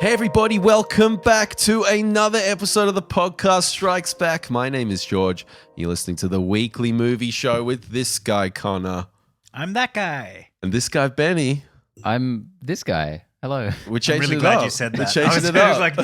Hey everybody, welcome back to another episode of the podcast Strikes Back. My name is George. You're listening to the weekly movie show with this guy, Connor. I'm that guy. And this guy, Benny. I'm this guy. Hello. We're changing I'm really it glad up. you said that. We're changing it up. Like,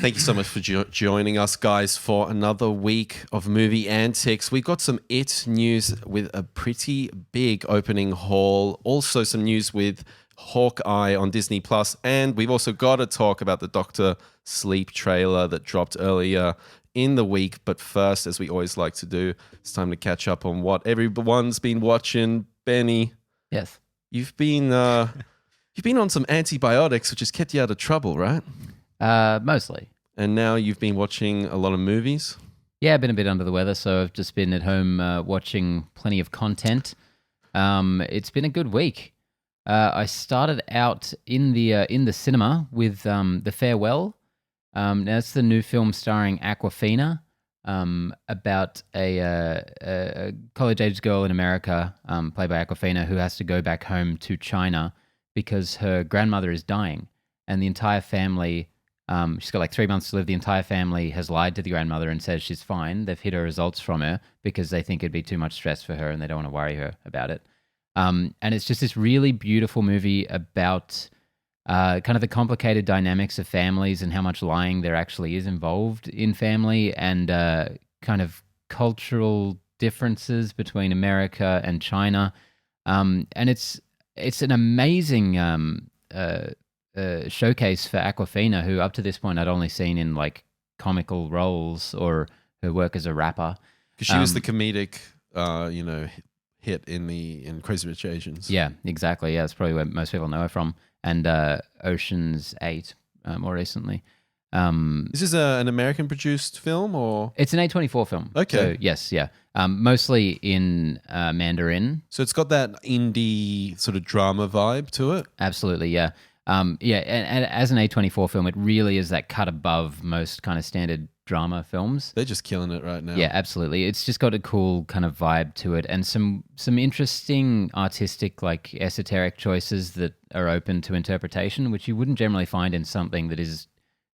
Thank you so much for joining us, guys, for another week of movie antics. We've got some It news with a pretty big opening haul. Also some news with Hawkeye on Disney+. And we've also got to talk about the Dr. Sleep trailer that dropped earlier in the week. But first, as we always like to do, it's time to catch up on what everyone's been watching. Benny, Yes. you've been on some antibiotics, which has kept you out of trouble, right? Mostly. And now you've been watching a lot of movies. Yeah, I've been a bit under the weather, so I've just been at home watching plenty of content. It's been a good week. I started out in the cinema with The Farewell. Now it's the new film starring Awkwafina, about a college-age girl in America, played by Awkwafina, who has to go back home to China because her grandmother is dying, and the entire family. She's got like 3 months to live. The entire family has lied to the grandmother and says she's fine. They've hid her results from her because they think it'd be too much stress for her and they don't want to worry her about it. And it's just this really beautiful movie about kind of the complicated dynamics of families and how much lying there actually is involved in family, and kind of cultural differences between America and China. And it's an amazing showcase for Awkwafina, who up to this point I'd only seen in like comical roles or her work as a rapper. Because she was the comedic, hit in Crazy Rich Asians. Yeah, exactly. Yeah, that's probably where most people know her from. And Ocean's 8 more recently. Is this an American-produced film or? It's an A24 film. Okay. So, yes, yeah. Mostly in Mandarin. So it's got that indie sort of drama vibe to it? Absolutely, yeah. And as an A24 film, it really is that cut above most kind of standard drama films. They're just killing it right now. Yeah, absolutely. It's just got a cool kind of vibe to it, and some interesting artistic, like esoteric choices that are open to interpretation, which you wouldn't generally find in something that is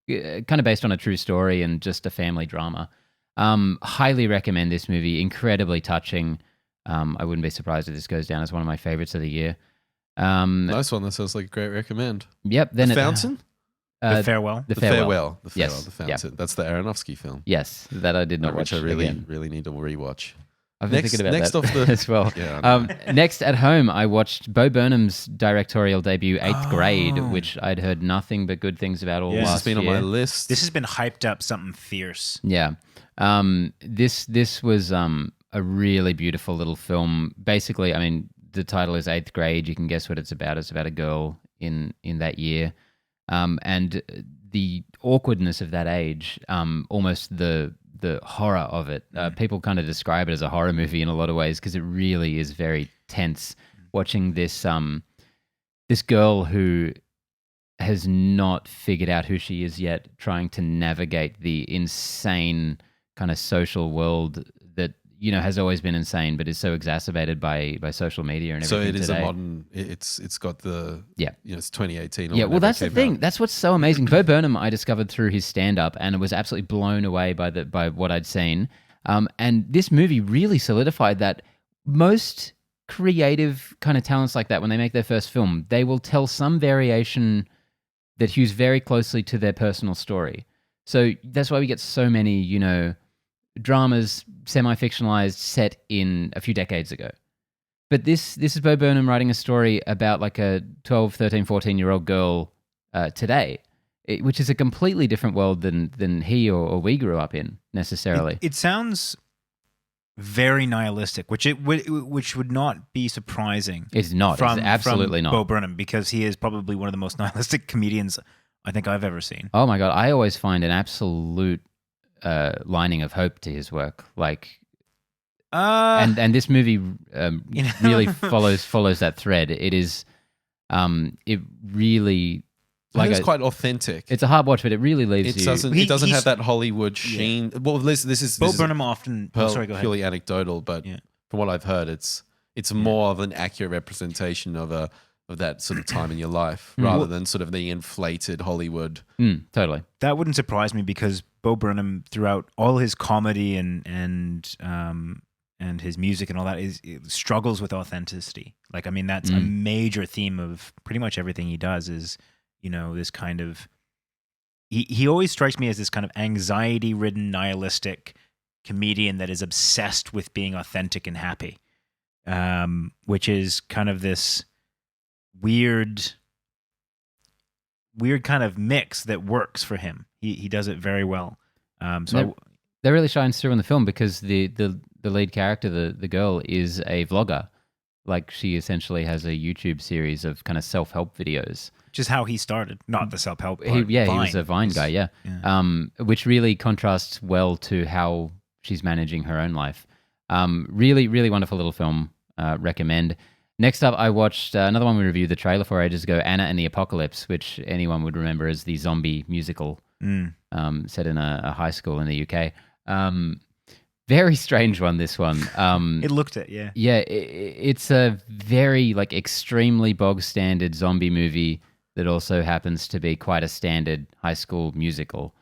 kind of based on a true story and just a family drama. Highly recommend this movie. Incredibly touching. I wouldn't be surprised if this goes down as one of my favorites of the year. Nice one. That sounds like a great recommend. Yep. Then The Fountain? The Farewell. The Farewell. Yes. The Yeah. Fountain. That's the Aronofsky film. Yes, that I did not watch. Which I really, again. really need to rewatch. I've been thinking about next that off the as well. Yeah, Next at home, I watched Bo Burnham's directorial debut, Eighth Grade, which I'd heard nothing but good things about all this last has been year. on my list. This has been hyped up something fierce. Yeah. This was a really beautiful little film. Basically, I mean, the title is Eighth Grade. You can guess what it's about. It's about a girl in that year. And the awkwardness of that age, almost the horror of it. People kind of describe it as a horror movie in a lot of ways because it really is very tense. Watching this this girl who has not figured out who she is yet, trying to navigate the insane kind of social world that has always been insane, but is so exacerbated by social media and everything. So it is today. a modern. It's got the it's 2018. Or Yeah, well, that's the thing. Out. That's what's so amazing. Bo Burnham, I discovered through his stand-up, and was absolutely blown away by what I'd seen. And this movie really solidified that most creative kind of talents like that, when they make their first film, they will tell some variation that hews very closely to their personal story. So that's why we get so many, dramas semi-fictionalized set in a few decades ago. But this is Bo Burnham writing a story about like a 12, 13, 14-year-old girl today, which is a completely different world than he or we grew up in necessarily. It sounds very nihilistic, which would not be surprising. It's not. It's absolutely from not. Bo Burnham, because he is probably one of the most nihilistic comedians I think I've ever seen. Oh my God. I always find an absolute lining of hope to his work. Like, and this movie really follows that thread. It is, it really, It's quite authentic. It's a hard watch, but it really leaves It you. doesn't have that Hollywood sheen. Well, this is Bo Burnham often. Sorry, go ahead. Purely anecdotal, but from what I've heard, it's more of an accurate representation of a of that sort of time in your life, rather than sort of the inflated Hollywood. Totally. That wouldn't surprise me because Bo Burnham, throughout all his comedy and his music and all that, struggles with authenticity. Like, I mean, that's a major theme of pretty much everything he does. Is, you know, this kind of he always strikes me as this kind of anxiety-ridden, nihilistic comedian that is obsessed with being authentic and happy, which is kind of this weird kind of mix that works for him. He does it very well. That really shines through in the film because the lead character, the girl, is a vlogger. Like, she essentially has a YouTube series of kind of self-help videos. Which is how he started, not the self-help part. He was a Vine guy, yeah. Which really contrasts well to how she's managing her own life. Really, really wonderful little film. Recommend. Next up, I watched another one we reviewed the trailer for ages ago, Anna and the Apocalypse, which anyone would remember as the zombie musical set in a high school in the UK. Very strange one, this one. It looked it, yeah. Yeah, it's a very, like, extremely bog-standard zombie movie that also happens to be quite a standard high school musical.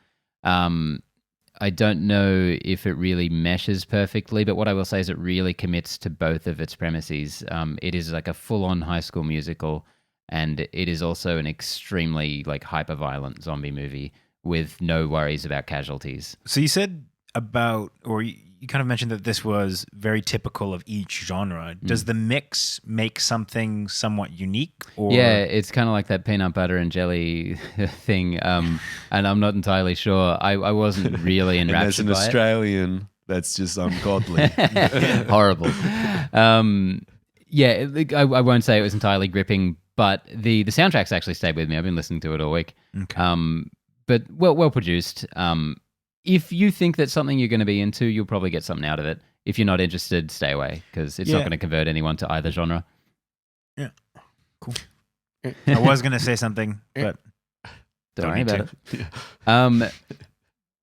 I don't know if it really meshes perfectly, but what I will say is it really commits to both of its premises. It is like a full-on high school musical, and it is also an extremely, like, hyper-violent zombie movie with no worries about casualties. So you said about, or you kind of mentioned that this was very typical of each genre. Does the mix make something somewhat unique? Or? Yeah, it's kind of like that peanut butter and jelly thing, and I'm not entirely sure. I wasn't really enraptured by it. As an Australian, that's just ungodly. Horrible. Yeah, I won't say it was entirely gripping, but the soundtrack's actually stayed with me. I've been listening to it all week. Okay. But well produced. If you think that's something you're going to be into, you'll probably get something out of it. If you're not interested, stay away because it's not going to convert anyone to either genre. Yeah, cool. I was going to say something, but don't worry about it.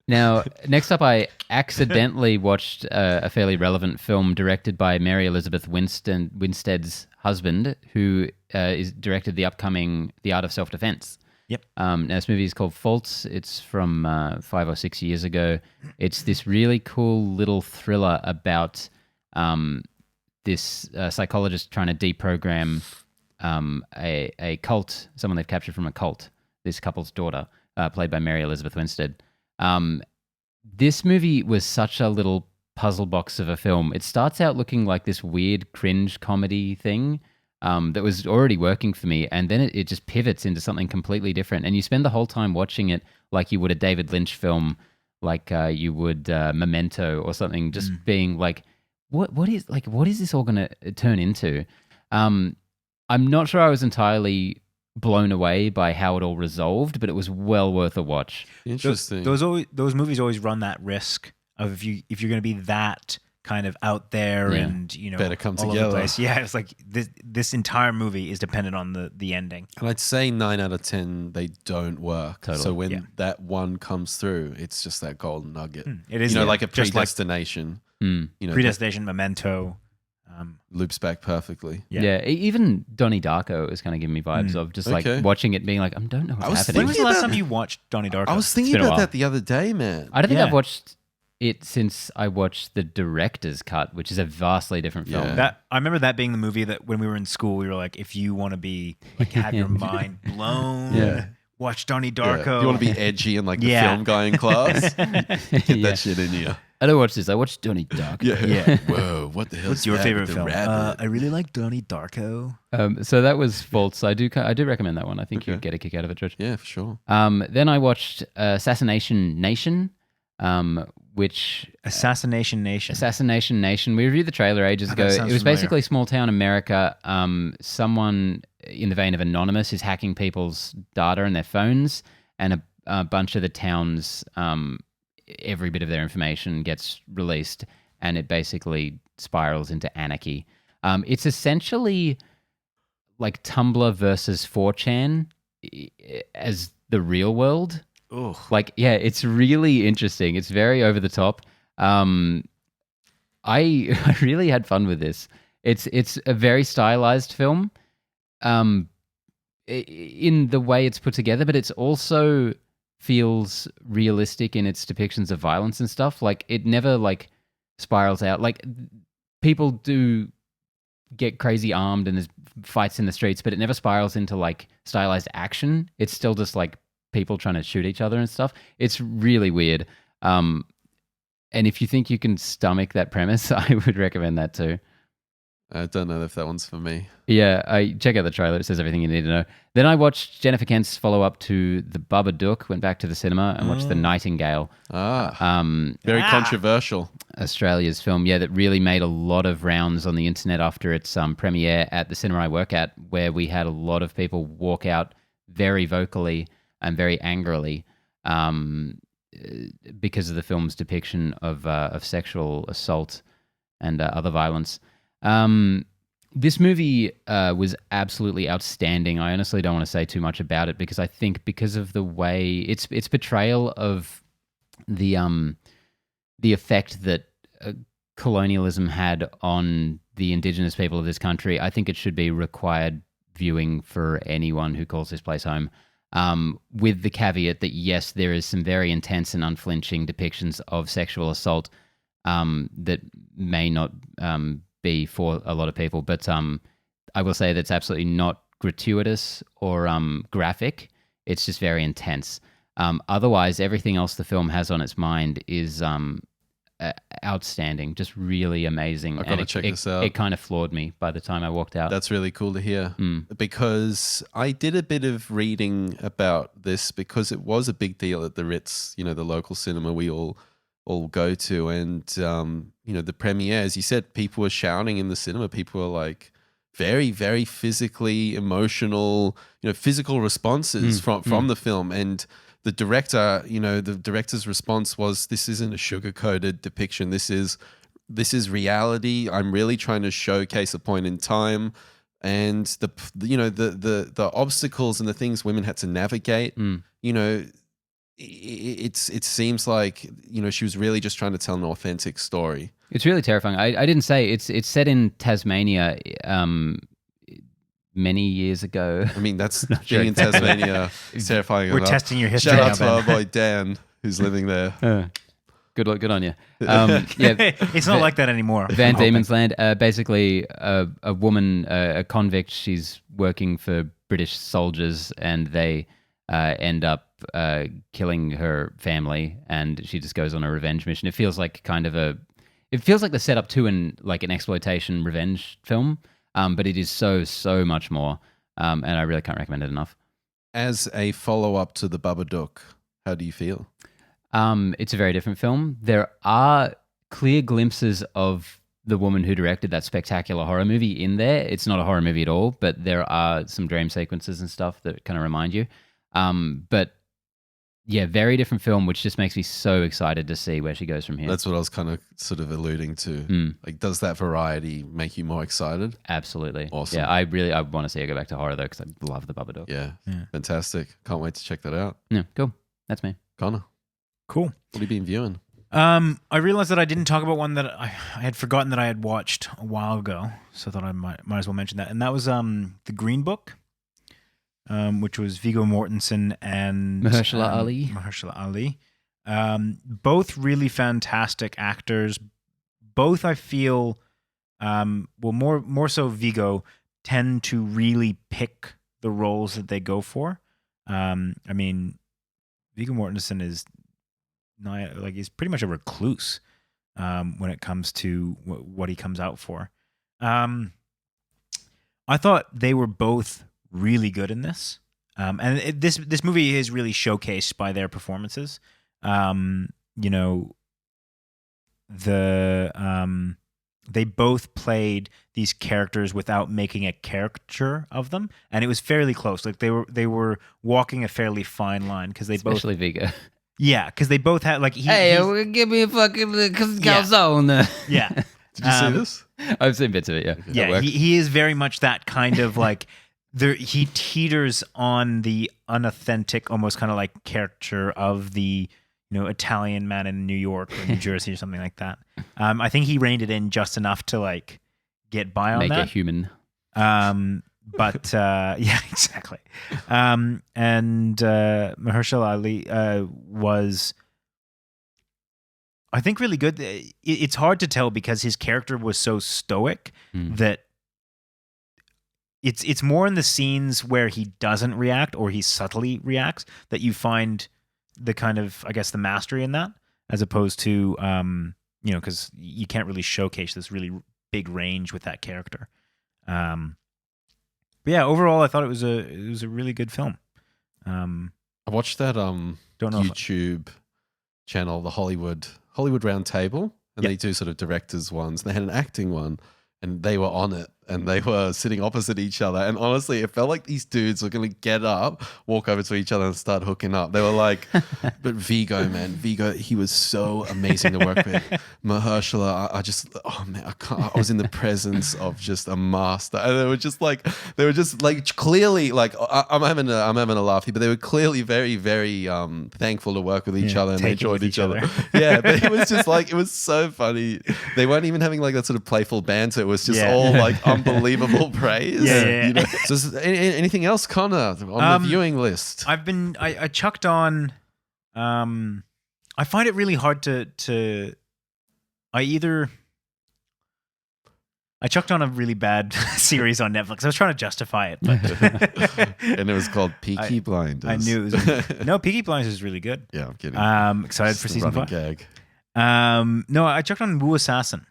Now, next up, I accidentally watched a fairly relevant film directed by Mary Elizabeth Winstead's husband, who is directed the upcoming The Art of Self-Defense. Yep. Now, this movie is called Faults. It's from 5 or 6 years ago. It's this really cool little thriller about this psychologist trying to deprogram a cult, someone they've captured from a cult, this couple's daughter, played by Mary Elizabeth Winstead. This movie was such a little puzzle box of a film. It starts out looking like this weird cringe comedy thing that was already working for me, and then it just pivots into something completely different. And you spend the whole time watching it like you would a David Lynch film, like you would Memento or something, just being like, what is this all going to turn into? I'm not sure I was entirely blown away by how it all resolved, but it was well worth a watch. Interesting. Those movies always run that risk of if you're going to be that kind of out there and, you know, better come all together. over the place. Yeah, it's like this entire movie is dependent on the ending. And I'd say 9 out of 10 they don't work. Totally. So when that one comes through, it's just that golden nugget. It is, you know, like a just Predestination. You know, Predestination, Memento. loops back perfectly. Yeah, even Donnie Darko is kind of giving me vibes of just like watching it, being like, I don't know what's happening. When was the last time you watched Donnie Darko? I was thinking about that the other day, man. I don't think I've watched it since I watched the director's cut, which is a vastly different film. That I remember that being the movie that when we were in school, we were like, if you want to be like have your mind blown, watch Donnie Darko. Yeah. You want to be edgy and like the film guy in class? Get that shit in you. I don't watch this. I watched Donnie Darko. Yeah. Whoa, what the hell? What's your favorite film? I really like Donnie Darko. So that was Faults. I do recommend that one. I think you'd get a kick out of it, George. Yeah, for sure. Then I watched Assassination Nation. Assassination Nation. We reviewed the trailer ages ago. It was basically small town America. Someone in the vein of Anonymous is hacking people's data and their phones, and a bunch of the town's every bit of their information gets released, and it basically spirals into anarchy. It's essentially like Tumblr versus 4chan as the real world. Ugh. Like, yeah, it's really interesting. It's very over the top. I really had fun with this. It's a very stylized film, in the way it's put together, but it's also feels realistic in its depictions of violence and stuff. Like it never like spirals out. Like people do get crazy armed and there's fights in the streets, but it never spirals into like stylized action. It's still just like people trying to shoot each other and stuff. It's really weird. And if you think you can stomach that premise, I would recommend that too. I don't know if that one's for me. Yeah, I check out the trailer. It says everything you need to know. Then I watched Jennifer Kent's follow-up to The Babadook, went back to the cinema and watched The Nightingale. Very controversial. Australia's film, that really made a lot of rounds on the internet after its premiere at the cinema I work at, where we had a lot of people walk out very vocally and very angrily because of the film's depiction of sexual assault and other violence. This movie was absolutely outstanding. I honestly don't want to say too much about it because I think because of the way its portrayal of the effect that colonialism had on the indigenous people of this country, I think it should be required viewing for anyone who calls this place home. With the caveat that yes, there is some very intense and unflinching depictions of sexual assault that may not be for a lot of people, but I will say that's absolutely not gratuitous or graphic. It's just very intense. Otherwise, everything else the film has on its mind is outstanding, just really amazing. I've got to check this out. It kind of floored me by the time I walked out. That's really cool to hear because I did a bit of reading about this because it was a big deal at the Ritz, the local cinema we all go to, and the premiere, as you said, people were shouting in the cinema. People were like very, very physically emotional, physical responses from the film. And the director, the director's response was, "This isn't a sugar-coated depiction. This is reality. I'm really trying to showcase a point in time." And the obstacles and the things women had to navigate, it seems like she was really just trying to tell an authentic story. It's really terrifying. I didn't say it's set in Tasmania many years ago. I mean, that's being in Tasmania is terrifying. We're testing your history. Shout out to our boy Dan who's living there. Good on you. It's not like that anymore. Van Diemen's Land. Basically, a woman, a convict. She's working for British soldiers, and they end up killing her family, and she just goes on a revenge mission. It feels like the setup to an exploitation revenge film, but it is so much more, and I really can't recommend it enough. As a follow-up to The Babadook, how do you feel? It's a very different film. There are clear glimpses of the woman who directed that spectacular horror movie in there. It's not a horror movie at all, but there are some dream sequences and stuff that kind of remind you. But yeah, very different film, which just makes me so excited to see where she goes from here. That's what I was kind of sort of alluding to. Like, does that variety make you more excited? Absolutely. Awesome. Yeah, I want to see her go back to horror though, because I love The Babadook. Yeah, fantastic. Can't wait to check that out. Yeah, cool. That's me. Connor. Cool. What have you been viewing? I realized that I didn't talk about one that I had forgotten that I had watched a while ago, so I thought I might as well mention that. And that was The Green Book, which was Viggo Mortensen and Mahershala Ali. Both really fantastic actors. Both, I feel, more so Viggo, tend to really pick the roles that they go for. I mean, Viggo Mortensen is he's pretty much a recluse when it comes to what he comes out for. I thought they were both really good in this, and this movie is really showcased by their performances. They both played these characters without making a caricature of them, and it was fairly close. Like they were walking a fairly fine line because especially Viggo. Yeah, because they both had give me a fucking calzone. Yeah. Did you see this? I've seen bits of it. Yeah. Yeah, he is very much that kind of he teeters on the unauthentic, almost kind of like caricature of the Italian man in New York or New Jersey or something like that. I think he reined it in just enough to get by on Make that. a human. But yeah, exactly. And Mahershala Ali was, I think, really good. It's hard to tell because his character was so stoic that it's more in the scenes where he doesn't react or he subtly reacts that you find the kind of, I guess, the mastery in that, as opposed to because you can't really showcase this really big range with that character. But yeah, overall, I thought it was a really good film. I watched that Don't know YouTube channel, the Hollywood Round Table, and Yep. they do sort of directors ones. They had an acting one, and they were on it, and they were sitting opposite each other. And honestly, it felt like these dudes were going to get up, walk over to each other, and start hooking up. They were like, but Vigo, he was so amazing to work with. Mahershala, I was in the presence of just a master. And they were just like clearly, like, I'm having a laugh here, but they were clearly very, very thankful to work with each other, and they enjoyed each other. Yeah, but it was just like, it was so funny. They weren't even having like that sort of playful banter. It was just all like unbelievable praise. Yeah. You know? So is there anything else, Connor, on the viewing list? I chucked on. I find it really hard to. I chucked on a really bad series on Netflix. I was trying to justify it, but And it was called Peaky Blinders. I knew it was. No, Peaky Blinders is really good. Yeah, I'm kidding. Excited It's for the season running 5. gag. No, I checked on Wu Assassin.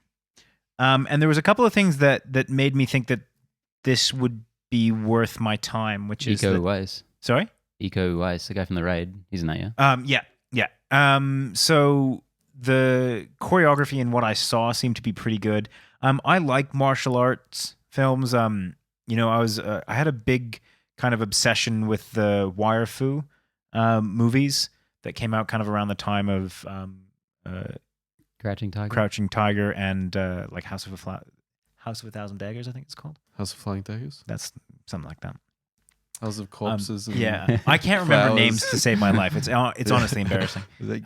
And there was a couple of things that made me think that this would be worth my time, which is Iko Uwais. Sorry? Iko Uwais, the guy from The Raid. He's in that, yeah? Yeah. So the choreography and what I saw seemed to be pretty good. I like martial arts films. I had a big kind of obsession with the Wire Fu movies that came out kind of around the time of Crouching Tiger and like House of a Thousand Daggers, I think it's called. House of Flying Daggers? That's something like that. House of Corpses? And Yeah, I can't remember flowers. names to save my life. It's honestly embarrassing. Like-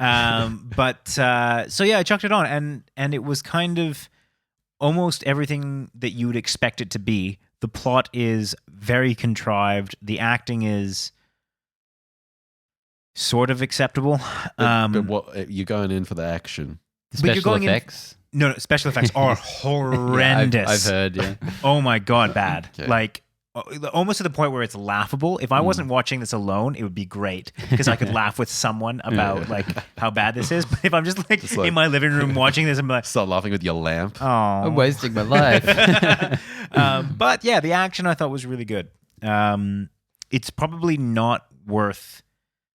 So yeah, I chucked it on, and it was kind of almost everything that you would expect it to be. The plot is very contrived. The acting is sort of acceptable. but what you're going in for the action? The But you're special going in- effects? No, special effects are horrendous. I've heard, yeah. Oh my god, bad. Okay. Like almost to the point where it's laughable. If I wasn't watching this alone, it would be great because I could laugh with someone about like how bad this is. But if I'm just like like- in my living room watching this, I'm like, Start laughing with your lamp. oh, I'm wasting my life. but yeah, the action I thought was really good. It's probably not worth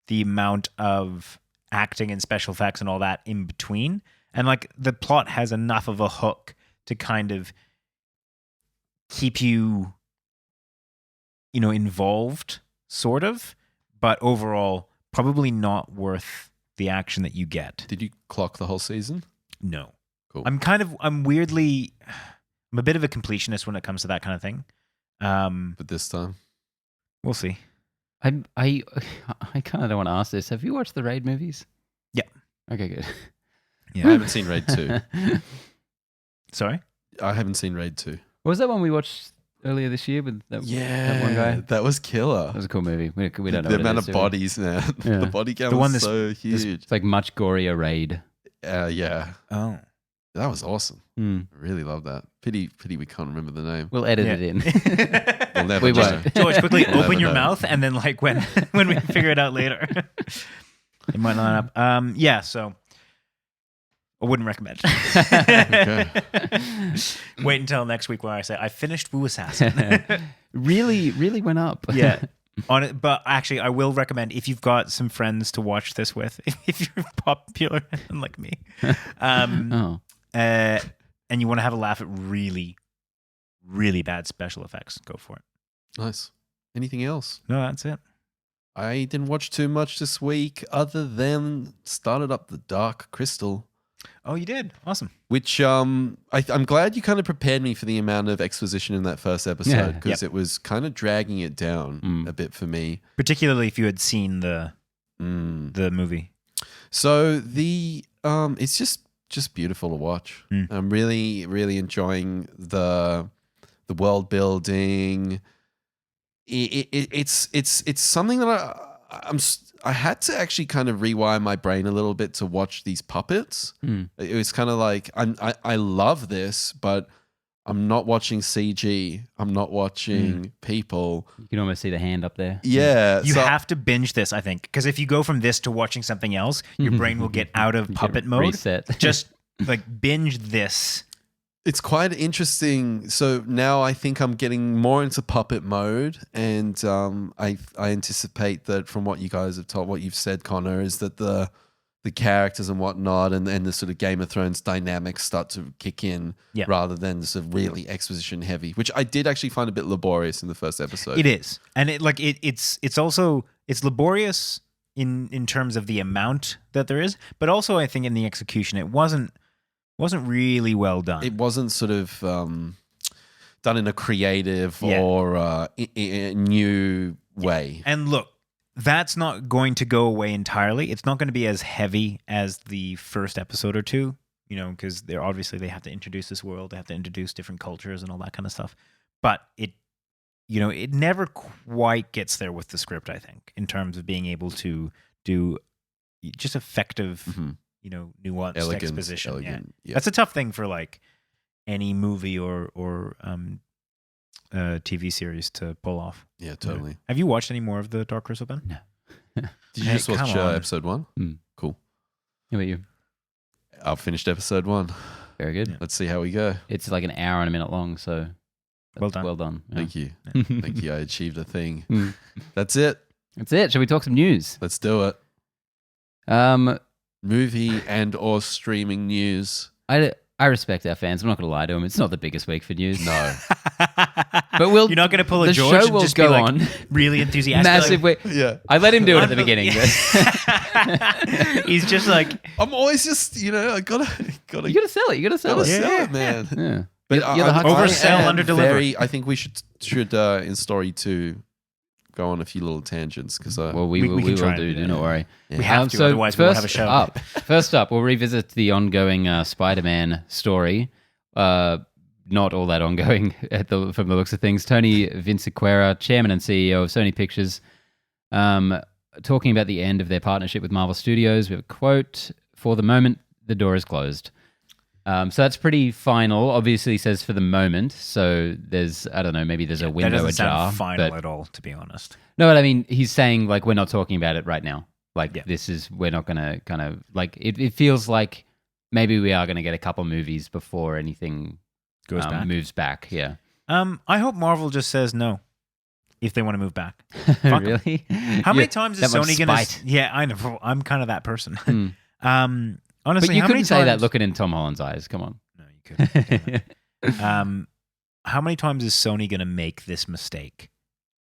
the amount of acting and special effects and all that in between. And like the plot has enough of a hook to kind of keep you, involved, sort of. But overall, probably not worth the action that you get. Did you clock the whole season? No. Cool. I'm a bit of a completionist when it comes to that kind of thing. But this time? We'll see. I kind of don't want to ask this. Have you watched the Raid movies? Yeah. Okay, good. I haven't seen Raid 2. Sorry? I haven't seen Raid 2. What was that one we watched earlier this year with that one guy? That was killer. That was a cool movie. We don't know The what amount it of is, do we? bodies, man. Yeah. The body count The one was so huge. It's like much gorier Raid. Yeah. Oh. That was awesome. Mm. I really love that. Pity we can't remember the name. We'll edit Yeah. it in. We'll never We know. won't. George, quickly We'll open never your know. mouth, and then like when we figure it out later, it might line up. Yeah, so I wouldn't recommend. Wait until next week where I say I finished Wu Assassin. really went up. Yeah. On it, but actually, I will recommend if you've got some friends to watch this with, if you're popular and like me, Oh. and you want to have a laugh at really, really bad special effects, go for it. Nice. Anything else? No, that's it. I didn't watch too much this week other than started up The Dark Crystal, Oh, you did. Awesome. which I'm glad you kind of prepared me for the amount of exposition in that first episode Yeah. because it was kind of dragging it down a bit for me. Particularly if you had seen the movie. So it's just beautiful to watch. I'm really, really enjoying the world building. it's something that I had to actually kind of rewire my brain a little bit to watch these puppets. It was kind of like I love this, but I'm not watching CG. I'm not watching people. You can almost see the hand up there. Yeah. You have to binge this, I think, because if you go from this to watching something else, your brain will get out of puppet mode. Reset. Just like binge this. It's quite interesting. So now I think I'm getting more into puppet mode, and I anticipate that from what you guys have told, what you've said, Connor, is that the characters and whatnot and the sort of Game of Thrones dynamics start to kick in rather than the sort of really exposition heavy, which I did actually find a bit laborious in the first episode. It is. And it's also laborious in terms of the amount that there is, but also I think in the execution it wasn't really well done. It wasn't sort of done in a creative or a new way. And look, that's not going to go away entirely. It's not going to be as heavy as the first episode or two, because they have to introduce this world, they have to introduce different cultures and all that kind of stuff. But it never quite gets there with the script, I think, in terms of being able to do just effective, nuanced Elegant, exposition. Yeah. That's a tough thing for like any movie or TV series to pull off. Yeah, totally. Have you watched any more of the Dark Crystal, Ben? No. Did you just watch episode 1? Cool. How about you? I've finished episode 1. Very good. Yeah. Let's see how we go. It's like an hour and a minute long, so well done. Well done. Yeah. Thank you. Thank you. I achieved a thing. That's it. That's it. Shall we talk some news? Let's do it. Movie and or streaming news. I respect our fans. I'm not going to lie to them. It's not the biggest week for news. No. But you're not going to pull a George show and will just go be like on. really enthusiastic. Massive week. Yeah. I let him do it at the beginning. He's just like, I'm always just, I gotta You got to sell it. You got to sell it. sell it, man. Yeah. But You're the Huck oversell, fan. underdeliver. I think we should in story 2 go on a few little tangents because Well, we will can try do. and do Do not worry. Yeah. we have to, otherwise we won't have a show. First up, we'll revisit the ongoing Spider-Man story. Not all that ongoing from the looks of things. Tony Vinciquerra, chairman and CEO of Sony Pictures, talking about the end of their partnership with Marvel Studios. We have a quote: "For the moment, the door is closed." So that's pretty final. Obviously, he says for the moment. So there's, I don't know, maybe there's a window that doesn't ajar. sound final but at all, to be honest. no, but I mean, he's saying like we're not talking about it right now. Like we're not going to kind of like it feels like maybe we are going to get a couple movies before anything Goes back. moves back. Yeah. I hope Marvel just says no if they want to move back. Fuck 'em. Really? How many times is that much Sony going to? spite. Yeah, I know. I'm kind of that person. Mm. Honestly, But you how couldn't many say times, that looking in Tom Holland's eyes. Come on. No, you couldn't. How many times is Sony going to make this mistake?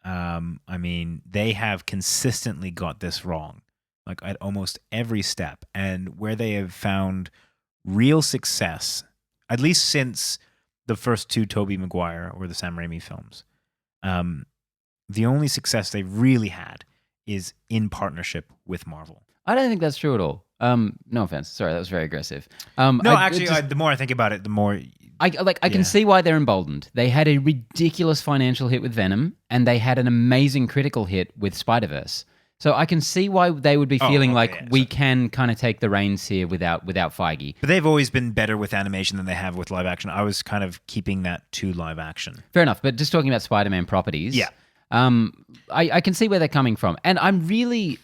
I mean, they have consistently got this wrong, like at almost every step. And where they have found real success, at least since the first 2 Tobey Maguire or the Sam Raimi films, the only success they've really had is in partnership with Marvel. I don't think that's true at all. No offense. Sorry, that was very aggressive. No, the more I think about it, the more I can see why they're emboldened. They had a ridiculous financial hit with Venom, and they had an amazing critical hit with Spider-Verse. So I can see why they would be feeling we can kind of take the reins here without Feige. But they've always been better with animation than they have with live action. I was kind of keeping that to live action. Fair enough. But just talking about Spider-Man properties, I can see where they're coming from, and I'm really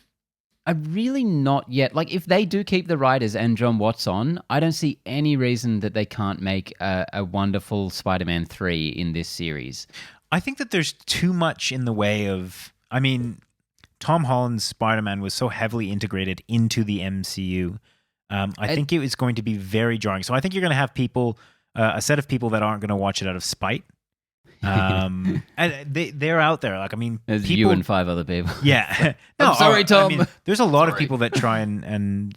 not yet. Like, if they do keep the writers and John Watts on, I don't see any reason that they can't make a wonderful Spider-Man 3 in this series. I think that there's too much in the way of... I mean, Tom Holland's Spider-Man was so heavily integrated into the MCU. I think it was going to be very jarring. So I think you're going to have people, a set of people that aren't going to watch it out of spite. And they're out there. Like, I mean, There's people, you and 5 other people. Yeah. I'm sorry, Tom. I mean, there's a lot of Sorry. people that try and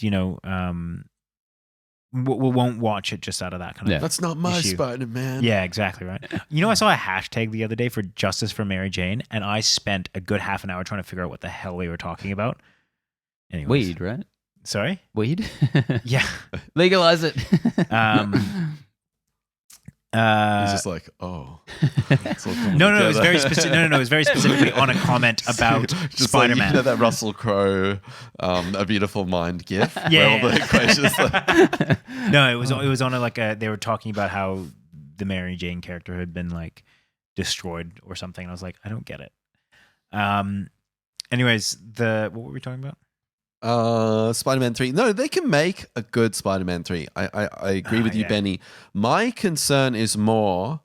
won't watch it just out of that kind of That's not my issue. Spider-Man. Yeah, exactly right. I saw a hashtag the other day for Justice for Mary Jane, and I spent a good half an hour trying to figure out what the hell they were talking about. Anyways. Weed, right? Sorry? Weed? Yeah. Legalize it. He's just like, oh. It's all coming No, it was together. very specific. No, it was very specifically on a comment about Just Spider-Man. like, you know that Russell Crowe, A Beautiful Mind gif? Yeah. Where all the equations No, it was on they were talking about how the Mary Jane character had been like destroyed or something. And I was like, I don't get it. Anyways, what were we talking about? Spider-Man 3. No, they can make a good Spider-Man 3. I agree with you, yeah. Benny. My concern is more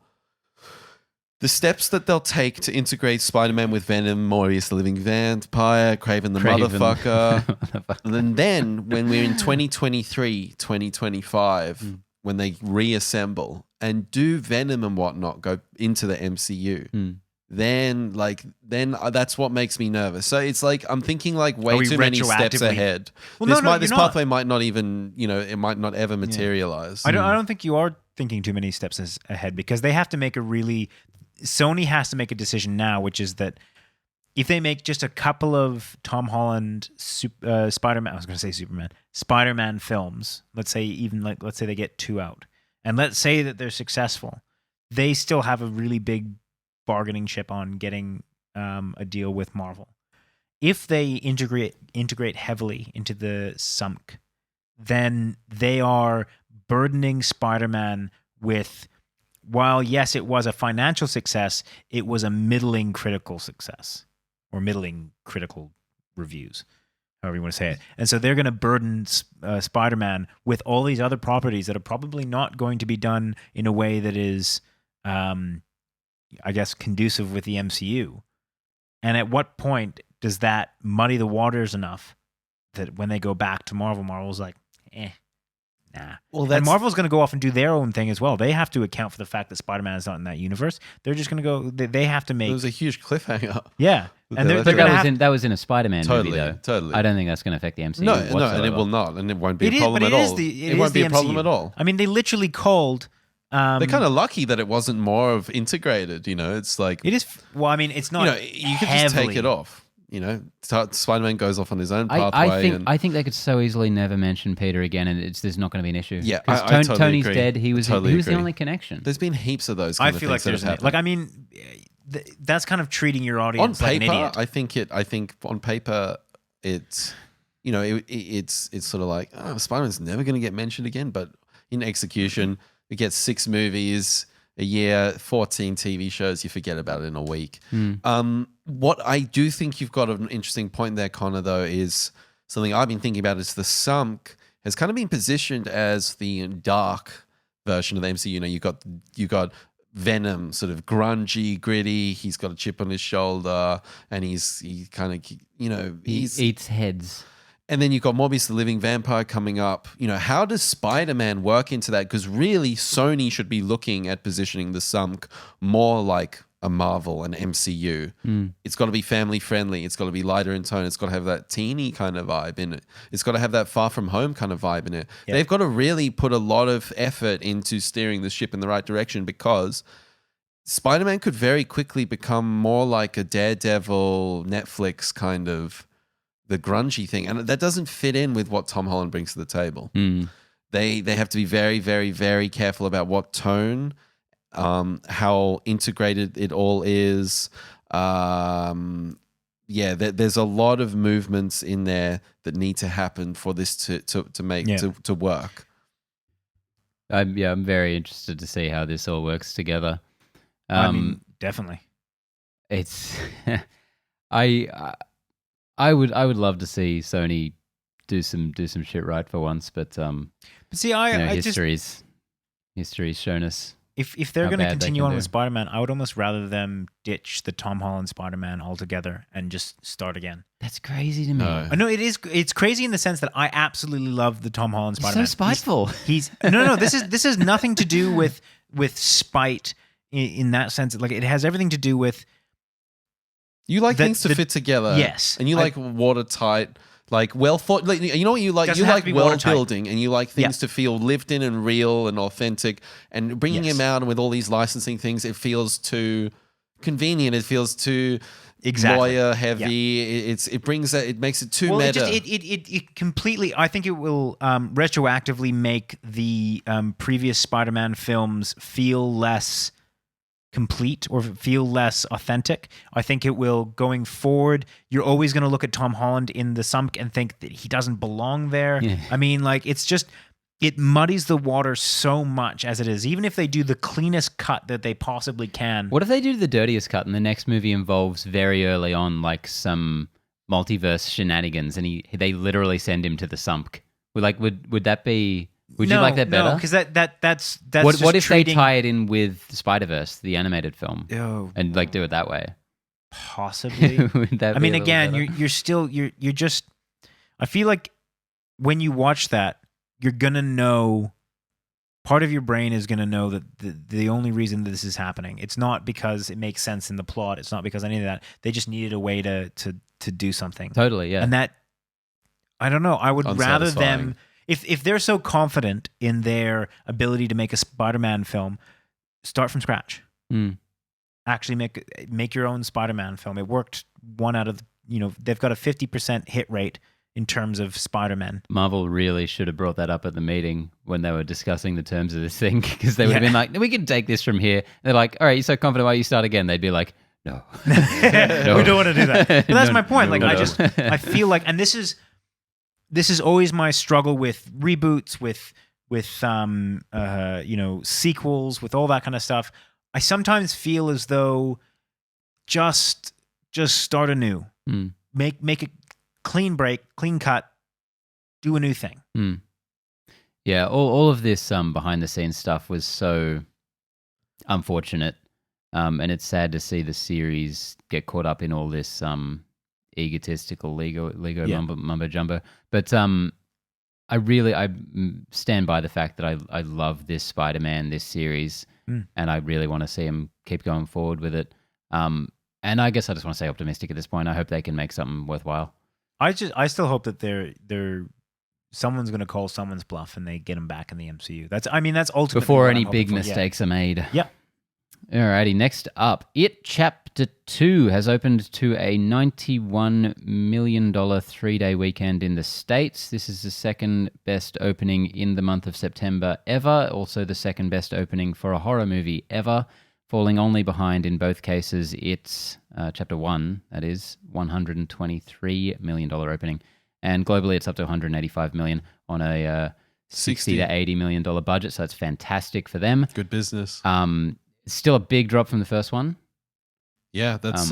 the steps that they'll take to integrate Spider-Man with Venom, Morbius the Living Vampire, Craven the Motherfucker. And then when we're in 2023, 2025, when they reassemble and do Venom and whatnot go into the MCU, then that's what makes me nervous. So it's like I'm thinking like way too many steps ahead. Well, This pathway might not even, it might not ever materialize. I don't think you are thinking too many steps ahead, because they have to make Sony has to make a decision now, which is that if they make just a couple of Tom Holland Spider-Man, I was going to say Superman, Spider-Man films, let's say they get 2 out, and let's say that they're successful, they still have a really big bargaining chip on getting a deal with Marvel. If they integrate heavily into the sunk, then they are burdening Spider-Man with, while yes, it was a financial success, it was a middling critical success, or middling critical reviews, however you want to say it. And so they're going to burden Spider-Man with all these other properties that are probably not going to be done in a way that is I guess, conducive with the MCU. And at what point does that muddy the waters enough that when they go back to Marvel's like, nah. Well, and Marvel's going to go off and do their own thing as well. They have to account for the fact that Spider-Man is not in that universe. They're just going to go, they have to make... It was a huge cliffhanger. Yeah. And but that was in a Spider-Man movie, though. Totally. I don't think that's going to affect the MCU No, whatsoever. and it will not. And it won't be a problem at all. It won't be a problem at all. I mean, they literally called... They're kind of lucky that it wasn't more of integrated, It's like... It is... Well, I mean, it's not you could just take it off, Spider-Man goes off on his own pathway. I think they could so easily never mention Peter again, and there's not going to be an issue. Yeah, because I totally Tony's agree. dead. He was the only connection. There's been heaps of those I kind of feel things like there's... that have happened. Like, I mean, that's kind of treating your audience on like paper, an idiot. I think on paper, it's... it's sort of like, Spider-Man's never going to get mentioned again, but in execution... It gets 6 movies a year, 14 TV shows. You forget about it in a week. What I do think you've got an interesting point there, Connor, though, is something I've been thinking about is the Sunk has kind of been positioned as the dark version of the MCU. You got Venom, sort of grungy, gritty. He's got a chip on his shoulder, and he kind of he eats heads. And then you've got Morbius the Living Vampire coming up. How does Spider-Man work into that? Because really, Sony should be looking at positioning the Sunk more like a Marvel, an MCU. It's got to be family friendly. It's got to be lighter in tone. It's got to have that teeny kind of vibe in it. It's got to have that Far From Home kind of vibe in it. Yep. They've got to really put a lot of effort into steering the ship in the right direction, because Spider-Man could very quickly become more like a Daredevil, Netflix kind of the grungy thing, and that doesn't fit in with what Tom Holland brings to the table. They have to be very, very, very careful about what tone, how integrated it all is. There's a lot of movements in there that need to happen for this to work. I'm very interested to see how this all works together. I mean, definitely. It's I would love to see Sony do some shit right for once, but see, history's shown us if they're going to continue on with Spider-Man, I would almost rather them ditch the Tom Holland Spider-Man altogether and just start again. That's crazy to me. I know it is. It's crazy in the sense that I absolutely love the Tom Holland Spider-Man. So spiteful. He's no. This has nothing to do with spite in that sense. Like, it has everything to do with. You like things to fit together. Yes. And you like watertight, like well thought. Like, you know what you like? You like world building, and you like things to feel lived in and real and authentic. And bringing him out with all these licensing things, it feels too convenient. It feels too Exactly. lawyer heavy. It brings that. It makes it too meta. It completely. I think it will retroactively make the previous Spider-Man films feel less complete or feel less authentic. I think it will, going forward, you're always going to look at Tom Holland in the sump and think that he doesn't belong there. Yeah. I mean, like, it's just, it muddies the water so much as it is. Even if they do the cleanest cut that they possibly can. What if they do the dirtiest cut and the next movie involves very early on like some multiverse shenanigans and they literally send him to the sump? Would that be... Would you like that better? No, because that's what if treating... they tie it in with Spider-Verse, the animated film, and like do it that way? Possibly. I mean, again, you're still just. I feel like when you watch that, you're gonna know. Part of your brain is gonna know that the only reason that this is happening, it's not because it makes sense in the plot. It's not because any of that. They just needed a way to do something. Totally, yeah. And that, I don't know. I would rather Unsatisfying. them. If they're so confident in their ability to make a Spider-Man film, start from scratch. Actually make your own Spider-Man film. It worked one out of, they've got a 50% hit rate in terms of Spider-Man. Marvel really should have brought that up at the meeting when they were discussing the terms of this thing, because they would have been like, we can take this from here. They're like, all right, you're so confident, why you start again? They'd be like, no. We don't want to do that. But that's my point. Like, no. I feel like, and this is always my struggle with reboots, with sequels, with all that kind of stuff. I sometimes feel as though just start anew, make a clean break, clean cut, do a new thing. Yeah, all of this behind the scenes stuff was so unfortunate, and it's sad to see the series get caught up in all this egotistical Lego mumbo jumbo. But I stand by the fact that I love this Spider-Man, this series, and I really want to see him keep going forward with it. And I guess I just want to stay optimistic at this point. I hope they can make something worthwhile. I still hope that they're someone's going to call someone's bluff and they get him back in the MCU. That's ultimately before any big mistakes are made. Yeah. Alrighty, next up, It Chapter 2 has opened to a $91 million 3-day weekend in the States. This is the second best opening in the month of September ever, also the second best opening for a horror movie ever, falling only behind in both cases It's Chapter 1, that is, $123 million opening. And globally it's up to $185 million on a $60 to $80 million budget, so that's fantastic for them. Good business. Still a big drop from the first one. Yeah, that's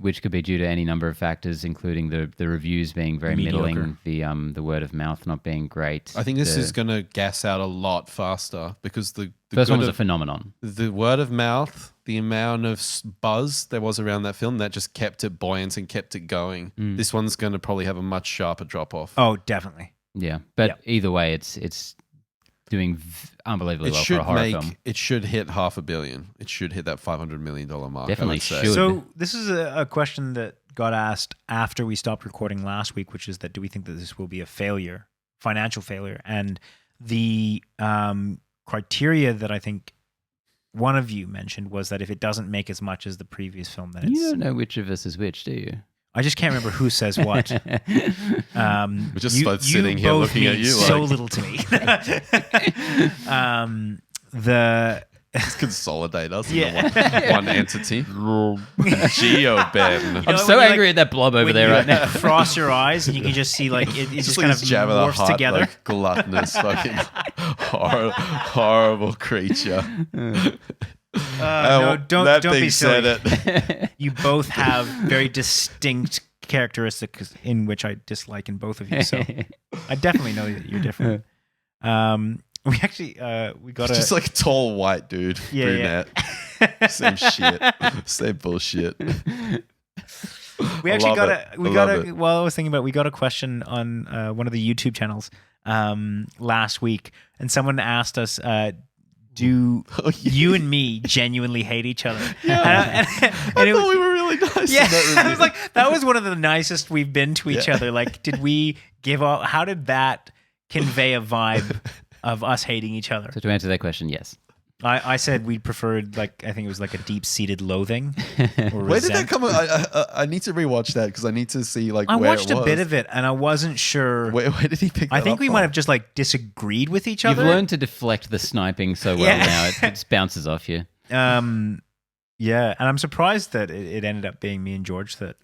which could be due to any number of factors, including the reviews being very middling, the word of mouth not being great. I think this is going to gas out a lot faster because the first one was a phenomenon. The word of mouth, the amount of buzz there was around that film, that just kept it buoyant and kept it going. This one's going to probably have a much sharper drop off. Oh, definitely. Yeah, but either way, it's doing unbelievably well for a horror film. It should hit $500 million. It should hit that $500 million mark. Definitely should. So this is a question that got asked after we stopped recording last week, which is that do we think that this will be a failure, financial failure? And the criteria that I think one of you mentioned was that if it doesn't make as much as the previous film, then you don't know which of us is which, do you? I just can't remember who says what. We're just both sitting here looking at you. So little to me. Just consolidate us into one entity. Geo-Ben. I'm so angry at that blob over there right now. Cross your eyes and you can just see it just kind of morphs together. Like gluttonous fucking horrible creature. Don't be silly. You both have very distinct characteristics in which I dislike in both of you. So I definitely know that you're different. We actually we got just like a tall white dude, brunette. Same shit, same bullshit. We actually got a question on one of the YouTube channels last week, and someone asked us. Do you and me genuinely hate each other? Yeah. I thought we were really nice. Yeah, I was like, that was one of the nicest we've been to each other. Like, did we give up? How did that convey a vibe of us hating each other? So to answer that question, yes. I said we preferred, like, I think it was like a deep-seated loathing. Or Where did that come? I need to rewatch that because I need to see like I where watched it was. a bit of it and I wasn't sure. Where did he pick that I think up we from? might have just like disagreed with each You've other. learned to deflect the sniping so well Yeah. now. It just bounces off you. Yeah, and I'm surprised that it ended up being me and George. That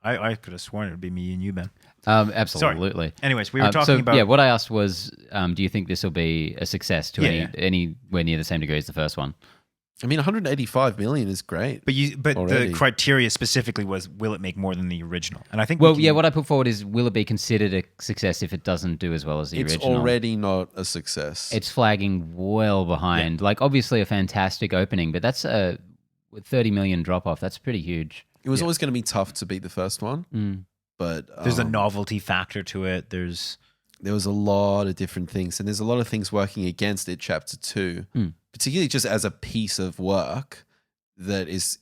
I could have sworn it would be me and you, Ben. Absolutely. Anyways, we were talking about. Yeah, what I asked was, do you think this will be a success to Yeah. anywhere near the same degree as the first one? I mean, 185 million is great. But already. the criteria specifically was, will it make more than the original? And I think Well, yeah, what I put forward is, will it be considered a success if it doesn't do as well as the It's original? already not a success. It's flagging well behind. Like, obviously a fantastic opening, but that's a 30 million drop off. That's pretty huge. It was always going to be tough to beat the first one, but there's a novelty factor to it. There was a lot of different things, and there's a lot of things working against it. Chapter 2, particularly just as a piece of work, that it's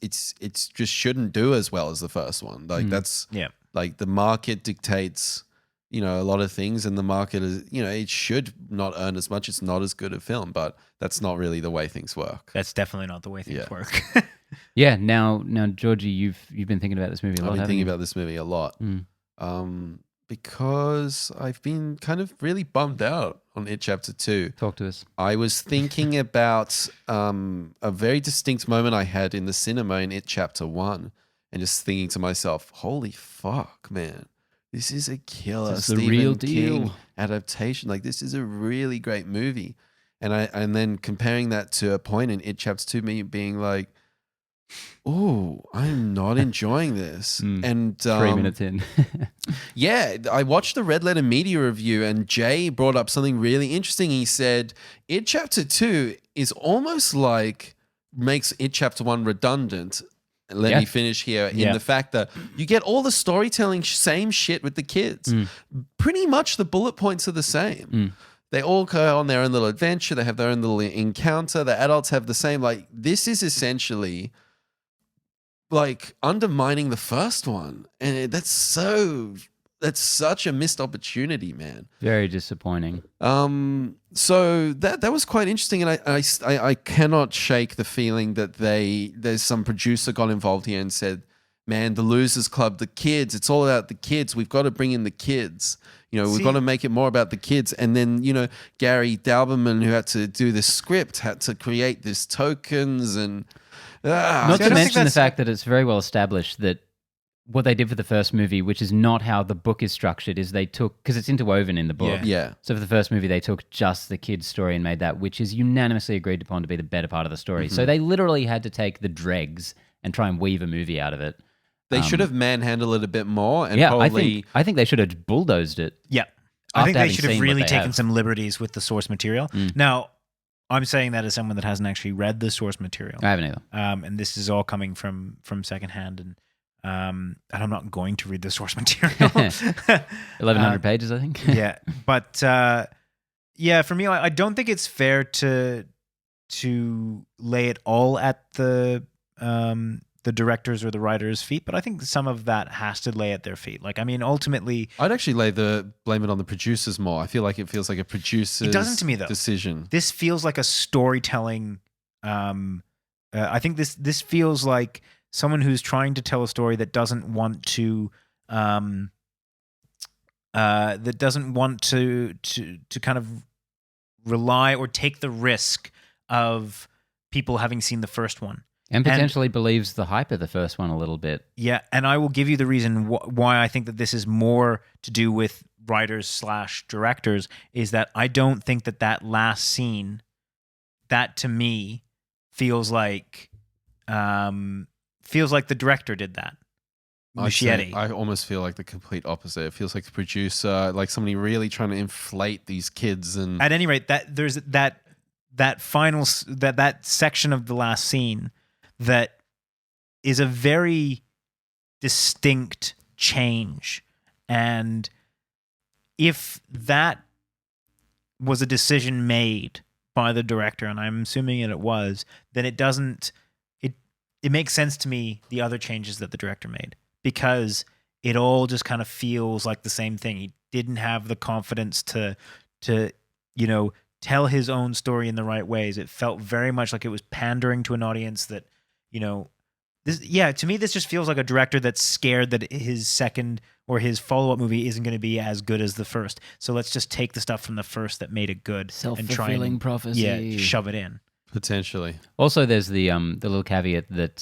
just shouldn't do as well as the first one. Like that's like the market dictates, a lot of things, and the market is, it should not earn as much. It's not as good a film, but that's not really the way things work. That's definitely not the way things work. Yeah. Now, Georgie, you've been thinking about this movie a lot. I've been haven't thinking you? about this movie a lot. Because I've been kind of really bummed out on It Chapter 2. Talk to us. I was thinking about a very distinct moment I had in the cinema in It Chapter 1, and just thinking to myself, holy fuck, man. This is a killer This is the Stephen real King deal. adaptation. Like, this is a really great movie. And then comparing that to a point in It Chapter 2, me being like, oh, I'm not enjoying this. And 3 minutes in. yeah, I watched the Red Letter Media review, and Jay brought up something really interesting. He said, It Chapter 2 is almost like makes It Chapter 1 redundant. Let me finish here in the fact that you get all the storytelling, same shit with the kids. Pretty much the bullet points are the same. They all go on their own little adventure. They have their own little encounter. The adults have the same. Like, this is essentially like undermining the first one, and that's such a missed opportunity, man. Very disappointing. So that was quite interesting, and I cannot shake the feeling that there's some producer got involved here and said, man, the Losers Club, the kids, it's all about the kids. We've got to bring in the kids. We've got to make it more about the kids. And then, Gary Dauberman, who had to do the script, had to create these tokens and Not to mention the fact that it's very well established that what they did for the first movie, which is not how the book is structured, is they took, because it's interwoven in the book. Yeah. So for the first movie, they took just the kid's story and made that, which is unanimously agreed upon to be the better part of the story. So they literally had to take the dregs and try and weave a movie out of it. They should have manhandled it a bit more, and Yeah, probably I think they should have bulldozed it. Yeah. I think they having should have seen what really they taken have. some liberties with the source material. Now, I'm saying that as someone that hasn't actually read the source material. I haven't either. And this is all coming from secondhand, and I'm not going to read the source material. 1,100 pages, I think. Yeah, but for me, I don't think it's fair to lay it all at the directors or the writers' feet, but I think some of that has to lay at their feet. Like, I mean, ultimately, I'd actually blame it on the producers more. I feel like it feels like a producer's It doesn't to me, though. decision. This feels like a storytelling. I think this feels like someone who's trying to tell a story that doesn't want to kind of rely or take the risk of people having seen the first one. And potentially believes the hype of the first one a little bit. Yeah, and I will give you the reason why I think that this is more to do with writers/directors, is that I don't think that last scene, that to me feels like the director did that. Muschietti. I almost feel like the complete opposite. It feels like the producer, like somebody really trying to inflate these kids. And at any rate, that there's that final that section of the last scene that is a very distinct change, and if that was a decision made by the director, and I'm assuming it was, then it doesn't. It makes sense to me, the other changes that the director made, because it all just kind of feels like the same thing. He didn't have the confidence to tell his own story in the right ways. It felt very much like it was pandering to an audience that, to me, this just feels like a director that's scared that his second or his follow-up movie isn't going to be as good as the first. So let's just take the stuff from the first that made it good and try Self-fulfilling prophecy. Yeah, shove it in. Potentially. Also, there's the little caveat that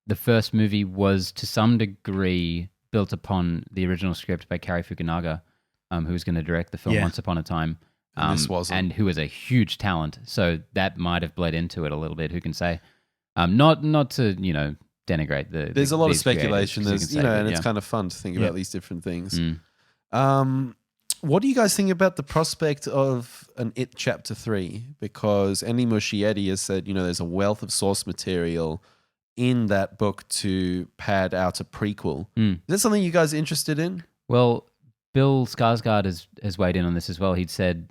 the first movie was to some degree built upon the original script by Cary Fukunaga, who was going to direct the film Once Upon a Time. This wasn't. And who is a huge talent. So that might have bled into it a little bit. Who can say? Not to denigrate the. There's a lot of these speculation. creators, There's you can say, and but it's kind of fun to think about these different things. Mm. What do you guys think about the prospect of an It Chapter 3? Because Andy Muschietti has said, there's a wealth of source material in that book to pad out a prequel. Is that something you guys are interested in? Well, Bill Skarsgård has weighed in on this as well. He'd said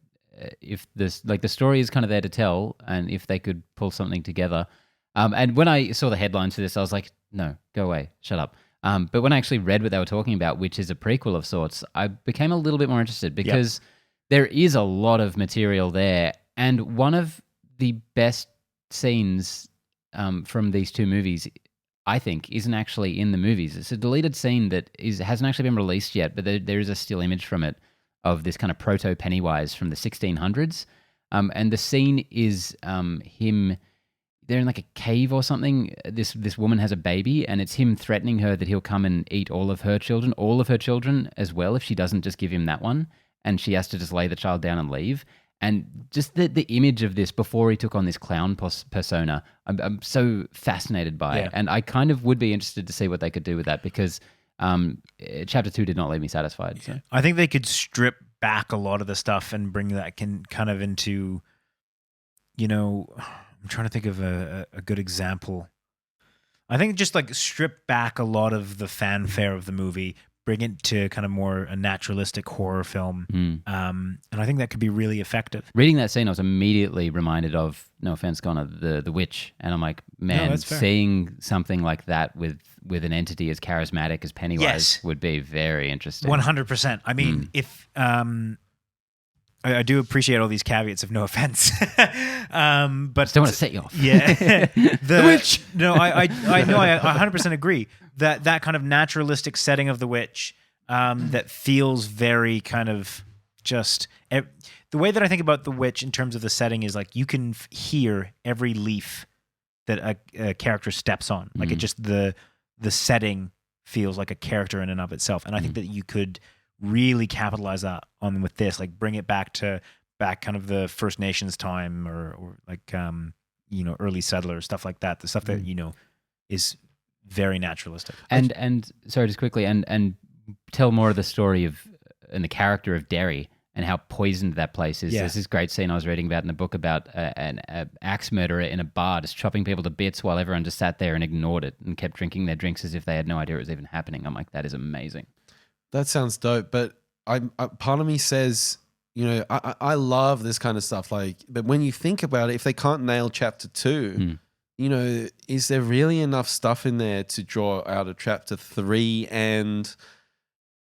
if this, the story is kind of there to tell, and if they could pull something together. And when I saw the headlines for this, I was like, no, go away, shut up. But when I actually read what they were talking about, which is a prequel of sorts, I became a little bit more interested because there is a lot of material there. And one of the best scenes from these two movies, I think, isn't actually in the movies. It's a deleted scene that hasn't actually been released yet, but there is a still image from it of this kind of proto-Pennywise from the 1600s. And the scene is him... They're in like a cave or something. This woman has a baby, and it's him threatening her that he'll come and eat all of her children as well, if she doesn't just give him that one. And she has to just lay the child down and leave. And just the image of this before he took on this clown persona, I'm so fascinated by it. And I kind of would be interested to see what they could do with that, because Chapter 2 did not leave me satisfied. So. I think they could strip back a lot of the stuff and bring that kind of into, I'm trying to think of a good example. I think just strip back a lot of the fanfare of the movie, bring it to kind of more a naturalistic horror film. And I think that could be really effective. Reading that scene, I was immediately reminded of, no offense, Connor, the Witch. And I'm like, man, seeing something like that with an entity as charismatic as Pennywise would be very interesting. 100%. I mean, if... I do appreciate all these caveats of no offense, but just don't want to set you off. Yeah, the Witch. No, I 100% agree that kind of naturalistic setting of the Witch that feels very kind of just the way that I think about the Witch in terms of the setting is you can hear every leaf that a character steps on. It just the setting feels like a character in and of itself, and I think that you could really capitalize that on with this, bring it back kind of the First Nations time or early settlers, stuff like that. The stuff that is very naturalistic. And sorry, just quickly, and tell more of the story of and the character of Derry and how poisoned that place is. There's this great scene I was reading about in a book about an axe murderer in a bar just chopping people to bits while everyone just sat there and ignored it and kept drinking their drinks as if they had no idea it was even happening. I'm like, that is amazing. That sounds dope, but part of me says, I love this kind of stuff. But when you think about it, if they can't nail Chapter 2, is there really enough stuff in there to draw out of Chapter 3? And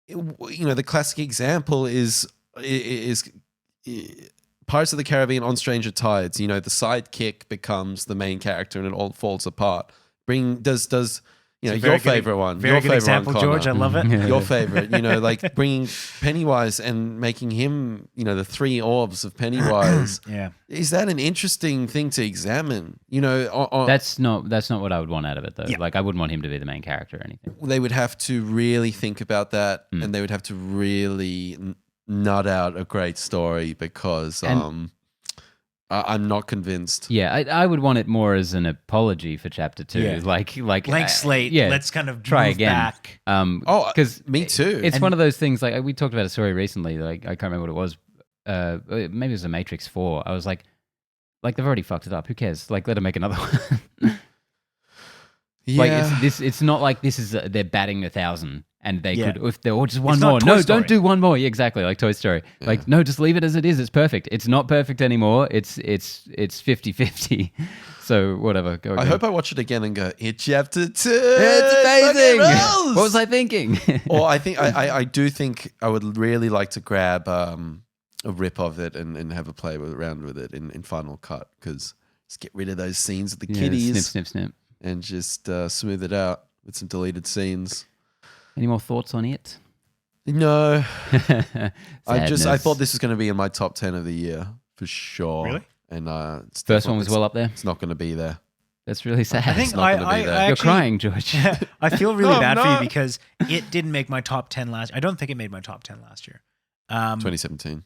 the classic example is Pirates of the Caribbean on Stranger Tides. The sidekick becomes the main character, and it all falls apart. Your favorite one. Very good example, George. I love it. Your favorite. Bringing Pennywise and making him, the three orbs of Pennywise. Is that an interesting thing to examine? That's not what I would want out of it, though. Yeah. I wouldn't want him to be the main character or anything. They would have to really think about that, and they would have to really nut out a great story, because I'm not convinced. Yeah, I would want it more as an apology for Chapter 2. Yeah. Like blank slate. Yeah, let's kind of try move again. Back. Because me too. It's one of those things. We talked about a story recently. I can't remember what it was. Maybe it was a Matrix 4. I was like they've already fucked it up. Who cares? Let them make another one. Yeah. It's not like this is they're batting 1,000. And they could, if they're just one it's more. No, don't do one more. Yeah, exactly, like Toy Story. Yeah. No, just leave it as it is. It's perfect. It's not perfect anymore. It's 50-50. So whatever. Go again. I hope I watch it again and go, It Chapter 2. It's amazing. What was I thinking? Or I do think I would really like to grab a rip of it and have a around with it in Final Cut, because just get rid of those scenes with the kiddies. Snip. And just smooth it out with some deleted scenes. Any more thoughts on it? No. I Sadness. thought this was going to be in my top 10 of the year for sure. Really? And First one was well up there. It's not going to be there. That's really sad. I think It's not gonna be there. You're crying, George. I feel really No, bad I'm for you not. because it didn't make my top 10 last. I don't think it made my top 10 last year. 2017.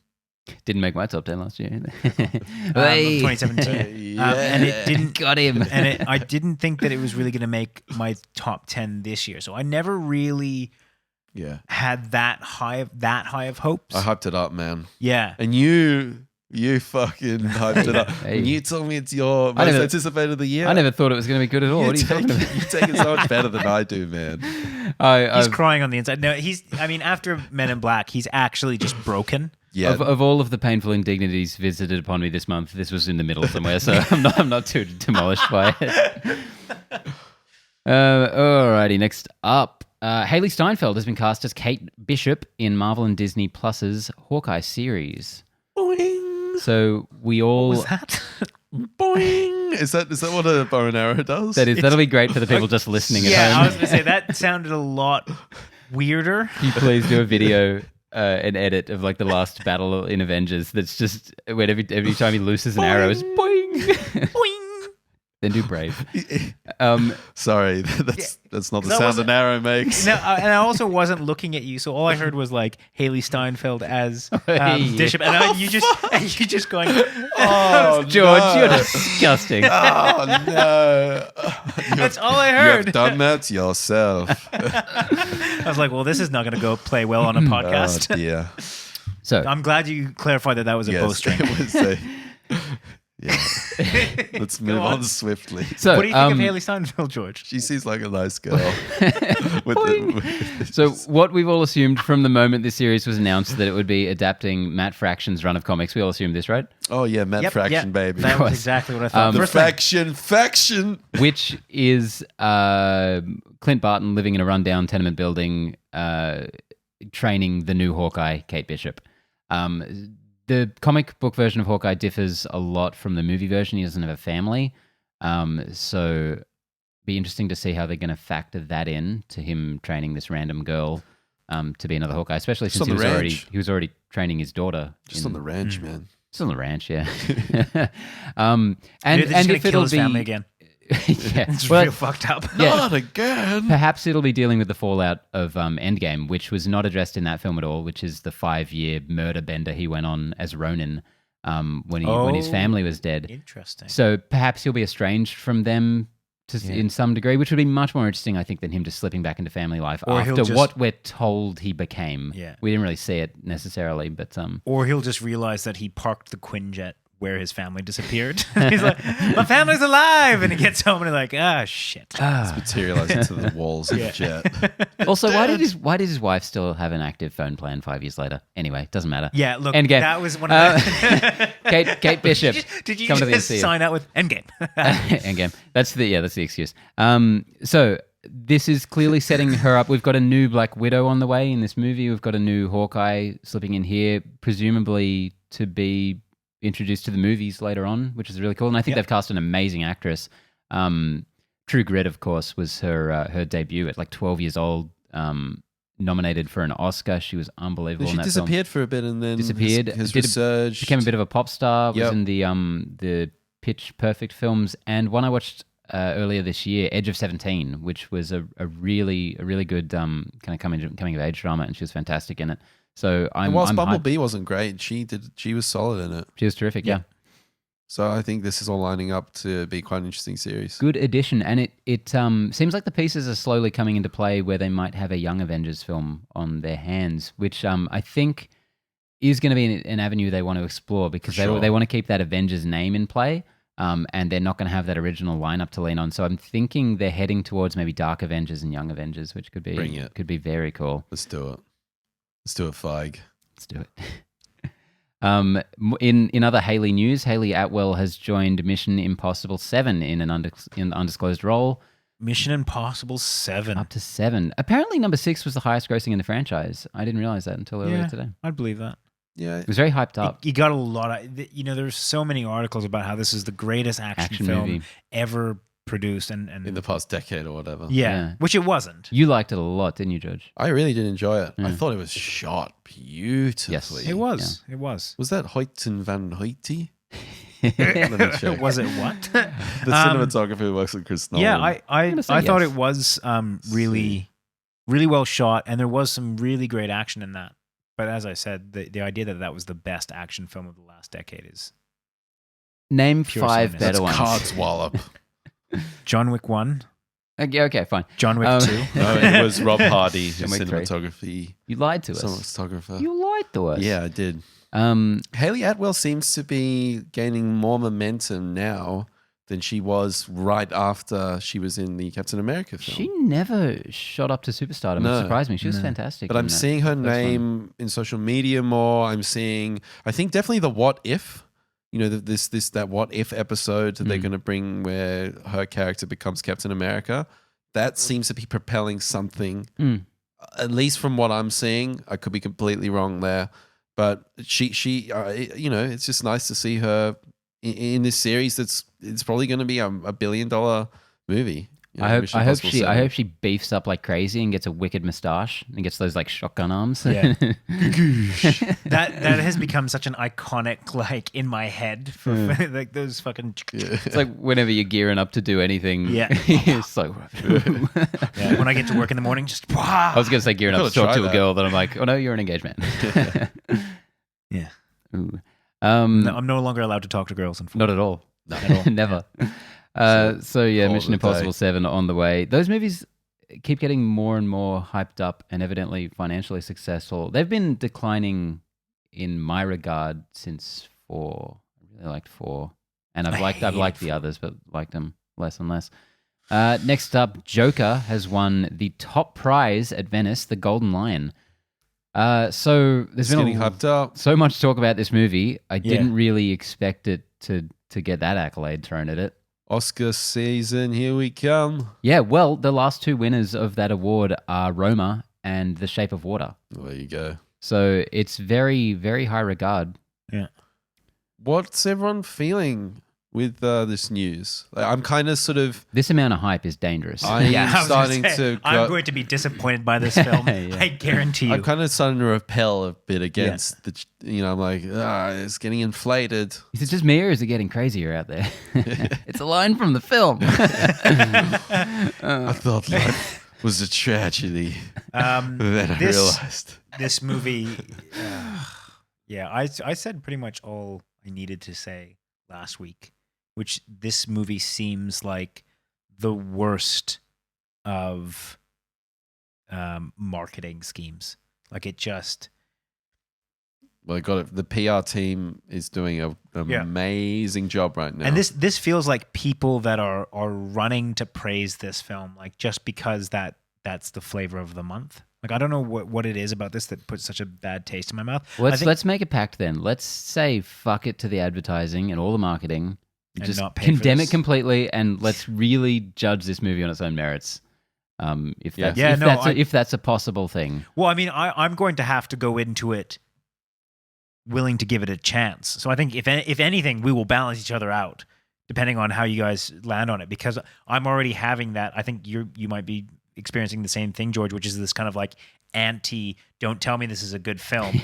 Didn't make my top 10 last year either. Of 2017. And it didn't. Got him. And I didn't think that it was really going to make my top 10 this year. So I never really had that high of hopes. I hyped it up, man. Yeah. And you fucking hyped it up. Hey. And you told me it's your I most never- anticipated of the year. I never thought it was going to be good at all. What are you talking about? You take it so much better than I do, man. He's crying on the inside. No, after Men in Black, he's actually just broken. Yeah. Of all of the painful indignities visited upon me this month, this was in the middle somewhere, so I'm not too demolished by it. Alrighty, next up. Hailee Steinfeld has been cast as Kate Bishop in Marvel and Disney Plus's Hawkeye series. Boing. So we all... What was that? Boing. Is that what a bow and arrow does? That'll be great for the people just listening at Yeah, home. I was going to say that sounded a lot weirder. Can you please do a video, an edit of like the last battle in Avengers that's just when every time he looses an arrow, it's boing. Boing. Then do Brave. Sorry, that's not the that sound wasn't- an arrow makes. No, and I also wasn't looking at you, so all I heard was like Hailee Steinfeld as Hey. Bishop, and you just going, Oh, George, no. you're disgusting. Oh no! that's all I You heard. have done that yourself. I was like, well, this is not going to go play well on a podcast. Oh dear. So I'm glad you clarified that was a bowstring. it was a. Yeah. Let's move on. on swiftly. So, What do you think of Hailee Steinfeld, George? She seems like a nice girl. So what we've all assumed from the moment this series was announced that it would be adapting Matt Fraction's run of comics. We all assumed this, right? Oh yeah, Matt Fraction, baby. That was exactly what I thought. The First thing- faction. Which is Clint Barton living in a rundown tenement building, training the new Hawkeye, Kate Bishop. The comic book version of Hawkeye differs a lot from the movie version. He doesn't have a family. So be interesting to see how they're going to factor that in to him training this random girl to be another Hawkeye, especially Just since on he the was ranch. already training his daughter. Just on the ranch, man. Just on the ranch, yeah. Maybe they're just and gonna if kill it'll his be family again. yeah, It's well, real fucked up. Yeah. Not again. perhaps it'll be dealing with the fallout of Endgame, which was not addressed in that film at all, which is the 5-year murder bender he went on as Ronin when his family was dead. Interesting. So perhaps he'll be estranged from them in some degree, which would be much more interesting, I think, than him just slipping back into family life Or he'll after just- what we're told he became. Yeah. We didn't really see it necessarily, but Or he'll just realize that he parked the Quinjet where his family disappeared. He's like, my family's alive. And he gets home and he's like, ah, shit. It's materialized into the walls of the jet. also, why did his wife still have an active phone plan 5 years later? Anyway, doesn't matter. Yeah, look, Endgame. that was one of the... Kate Bishop. Did you come to the just MCU. sign out with Endgame? Endgame. That's the excuse. So this is clearly setting her up. We've got a new Black Widow on the way in this movie. We've got a new Hawkeye slipping in here, presumably to be introduced to the movies later on, which is really cool. And I think they've cast an amazing actress. True Grit, of course, was her debut at like 12 years old. Nominated for an Oscar. She was unbelievable She in that disappeared for a bit and then Disappeared. Has Did a- resurged. became a bit of a pop star. Was Yep. in the Pitch Perfect films, and one I watched earlier this year, Edge of 17, which was a really good kind of coming of age drama, and she was fantastic in it. So And whilst I'm hyped. Bumblebee wasn't great, she was solid in it. She was terrific. Yeah. So I think this is all lining up to be quite an interesting series. Good addition, and it seems like the pieces are slowly coming into play where they might have a Young Avengers film on their hands, which I think is going to be an avenue they want to explore because For sure. they want to keep that Avengers name in play, and they're not going to have that original lineup to lean on. So I'm thinking they're heading towards maybe Dark Avengers and Young Avengers, which could Bring it. be very cool. Let's do it. Let's do it, Feig. Let's do it. In other Hayley news, Hayley Atwell has joined Mission Impossible 7 in an undisclosed role. Mission Impossible 7. Up to 7. Apparently, number 6 was the highest grossing in the franchise. I didn't realize that until earlier Yeah. today. I'd believe that. Yeah. It was very hyped up. You got a lot of, there's so many articles about how this is the greatest action film movie ever produced. And In the past decade or whatever. yeah, which it wasn't. You liked it a lot, didn't you, George? I really did enjoy it. I thought it was shot beautifully. Yes. It was. It was. Was that Hoyten van Hoyte? Let me check. Was it what? The cinematographer who works with Chris Nolan. Yeah, I gonna say thought yes. it was really, really well shot, and there was some really great action in that. But as I said, the idea that was the best action film of the last decade is Name Pure 5 sadness. better That's ones. Codswallop. John Wick 1, Okay, fine. John Wick 2. No, it was Rob Hardy, his John Wick 3. cinematography. You lied to us. Cinematographer. You lied to us. Yeah, I did. Um, Hayley Atwell seems to be gaining more momentum now than she was right after she was in the Captain America film. she never shot up to superstardom. No. It surprised me. She was fantastic. But in I'm that seeing her first one. name in social media more. I think definitely the What If, that What If episode that they're going to bring where her character becomes Captain America. That seems to be propelling something, at least from what I'm seeing. I could be completely wrong there. But she, it's just nice to see her in this series. It's probably going to be a $1 billion movie. I hope she beefs up like crazy and gets a wicked moustache and gets those like shotgun arms. Yeah. that has become such an iconic, like, in my head for like those fucking. It's like whenever you're gearing up to do anything. Yeah. It's like. Yeah, when I get to work in the morning, just. I was gonna say gearing up to talk to a that. girl, then I'm like, oh no, you're an engaged man. Yeah. Ooh. No, I'm no longer allowed to talk to girls. Not at all. Not at all. Never. So yeah, Call Mission it a day. Impossible 7 on the way. Those movies keep getting more and more hyped up and evidently financially successful. They've been declining in my regard since 4. I really liked 4. And I've liked the others, but liked them less and less. Next up, Joker has won the top prize at Venice, the Golden Lion. So there's It's been getting hyped up. so much talk about this movie. I didn't really expect it to get that accolade thrown at it. Oscar season, here we come. Yeah, well, the last 2 winners of that award are Roma and The Shape of Water. There you go. So it's very, very high regard. Yeah. What's everyone feeling with this news? Like, I'm kind of sort of. This amount of hype is dangerous. I am I was gonna starting say, to. I'm going to be disappointed by this film. Yeah. I guarantee you. I'm kind of starting to repel a bit against the. I'm like, it's getting inflated. Is it just me or is it getting crazier out there? It's a line from the film. I thought life was a tragedy. Then I realized. This movie. I said pretty much all I needed to say last week, which this movie seems like the worst of marketing schemes. Like it just. Well, I got it. The PR team is doing an amazing job right now. And this feels like people that are running to praise this film, like just because that's the flavor of the month. Like I don't know what it is about this that puts such a bad taste in my mouth. Let's make a pact then. Let's say fuck it to the advertising and all the marketing. And Just not pay for condemn this. it completely and let's really judge this movie on its own merits. If that's a possible thing. Well, I mean, I'm going to have to go into it willing to give it a chance. So I think if anything, we will balance each other out depending on how you guys land on it. Because I'm already having that. I think you might be experiencing the same thing, George, which is this kind of like don't tell me this is a good film.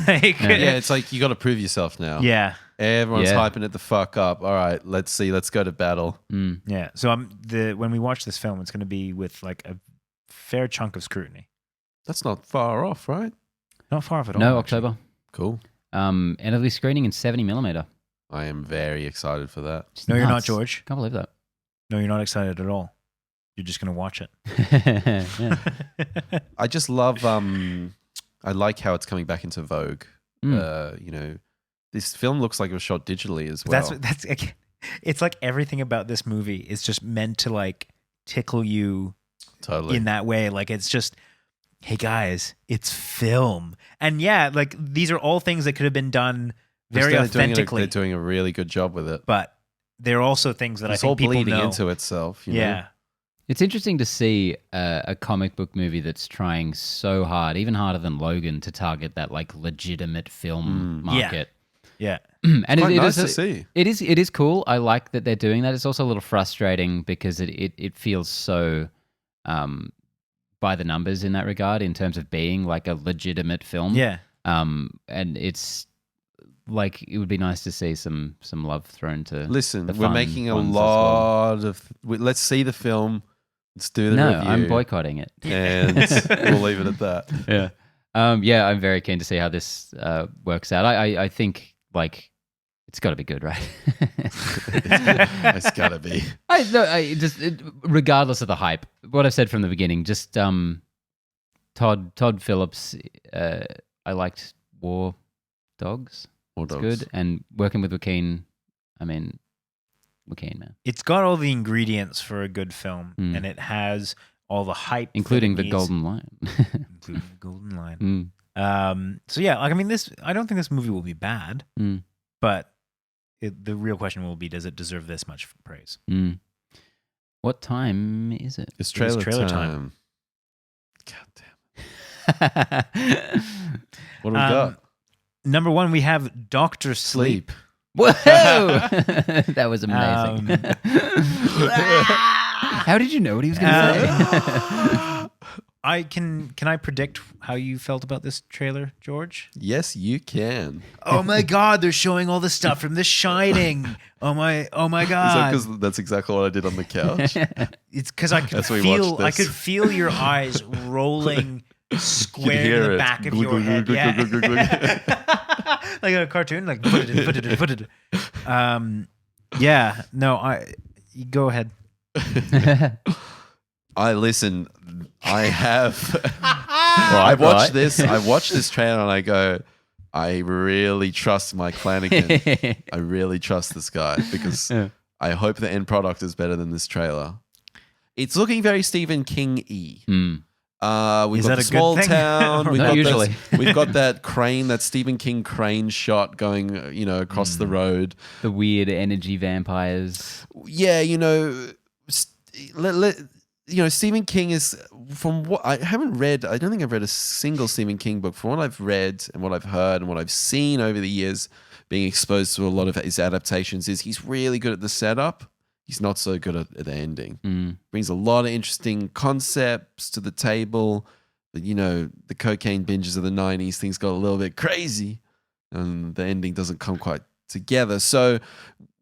Like, it's like you got to prove yourself now. yeah. Everyone's hyping it the fuck up. All right, let's see. Let's go to battle. Yeah. So when we watch this film, it's going to be with like a fair chunk of scrutiny. That's not far off, right? Not far off at all. No, actually. October. Cool. And it'll be screening in 70mm. I am very excited for that. It's No, you're not, nuts. George. Can't believe that. No, you're not excited at all. You're just going to watch it. Yeah. I just love. I like how it's coming back into vogue. This film looks like it was shot digitally as well. It's like everything about this movie is just meant to like tickle you totally in that way. Like it's just, hey guys, it's film. And yeah, like these are all things that could have been done very authentically. They're doing a really good job with it. But they're also things that It's I all think people bleeding know. into itself. You know? Yeah. It's interesting to see a comic book movie that's trying so hard, even harder than Logan, to target that like legitimate film market. Yeah. And Quite it nice is to see. It is cool. I like that they're doing that. It's also a little frustrating because it feels so by the numbers in that regard in terms of being like a legitimate film. Yeah. And it's like it would be nice to see some love thrown to. Listen, the we're fun making a ones as well. lot of. Let's see the film. Let's do the No, review. I'm boycotting it. And we'll leave it at that. Yeah. I'm very keen to see how this works out. I think like it's got to be good, right? It's gotta be. Regardless of the hype, what I've said from the beginning, just Todd Phillips. I liked War Dogs. War It's Dogs. good, and working with Joaquin. I mean, Joaquin, man, It's got all the ingredients for a good film, Mm. and it has all the hype, including that the it Golden Lion. including the Golden Line. Mm, So yeah, like I mean, I don't think this movie will be bad, mm, but the real question will be: does it deserve this much praise? mm. What time is it? It's trailer, trailer time. time. God damn. What do we got? Number one, we have Doctor Sleep. Whoa! That was amazing. How did you know what he was going to say? Can I predict how you felt about this trailer, George? Yes, you can. Oh my God, they're showing all the stuff from The Shining. Oh my Is that God. because that's exactly what I did on the couch? It's because I could As we watched feel this. your eyes rolling square in hear the it. back of Glug, your glug, head. glug, Yeah. glug, glug, glug, Like a cartoon, like put it. Yeah, no, you go ahead. I listen. I have. Right, I watched right. this. I watched this trailer and I go, I really trust Mike Flanagan. I really trust this guy because Yeah. I hope the end product is better than this trailer. It's looking very Stephen King-y. Mm. We've Is got that the a good small thing? town. We've Not got usually. we've got that crane, that Stephen King crane shot going, across the road. The weird energy vampires. Yeah, Stephen King is, from what I haven't read, I don't think I've read a single Stephen King book. From what I've read and what I've heard and what I've seen over the years, being exposed to a lot of his adaptations, is he's really good at the setup. He's not so good at the ending. Mm. Brings a lot of interesting concepts to the table. But, the cocaine binges of the 90s, things got a little bit crazy and the ending doesn't come quite together. So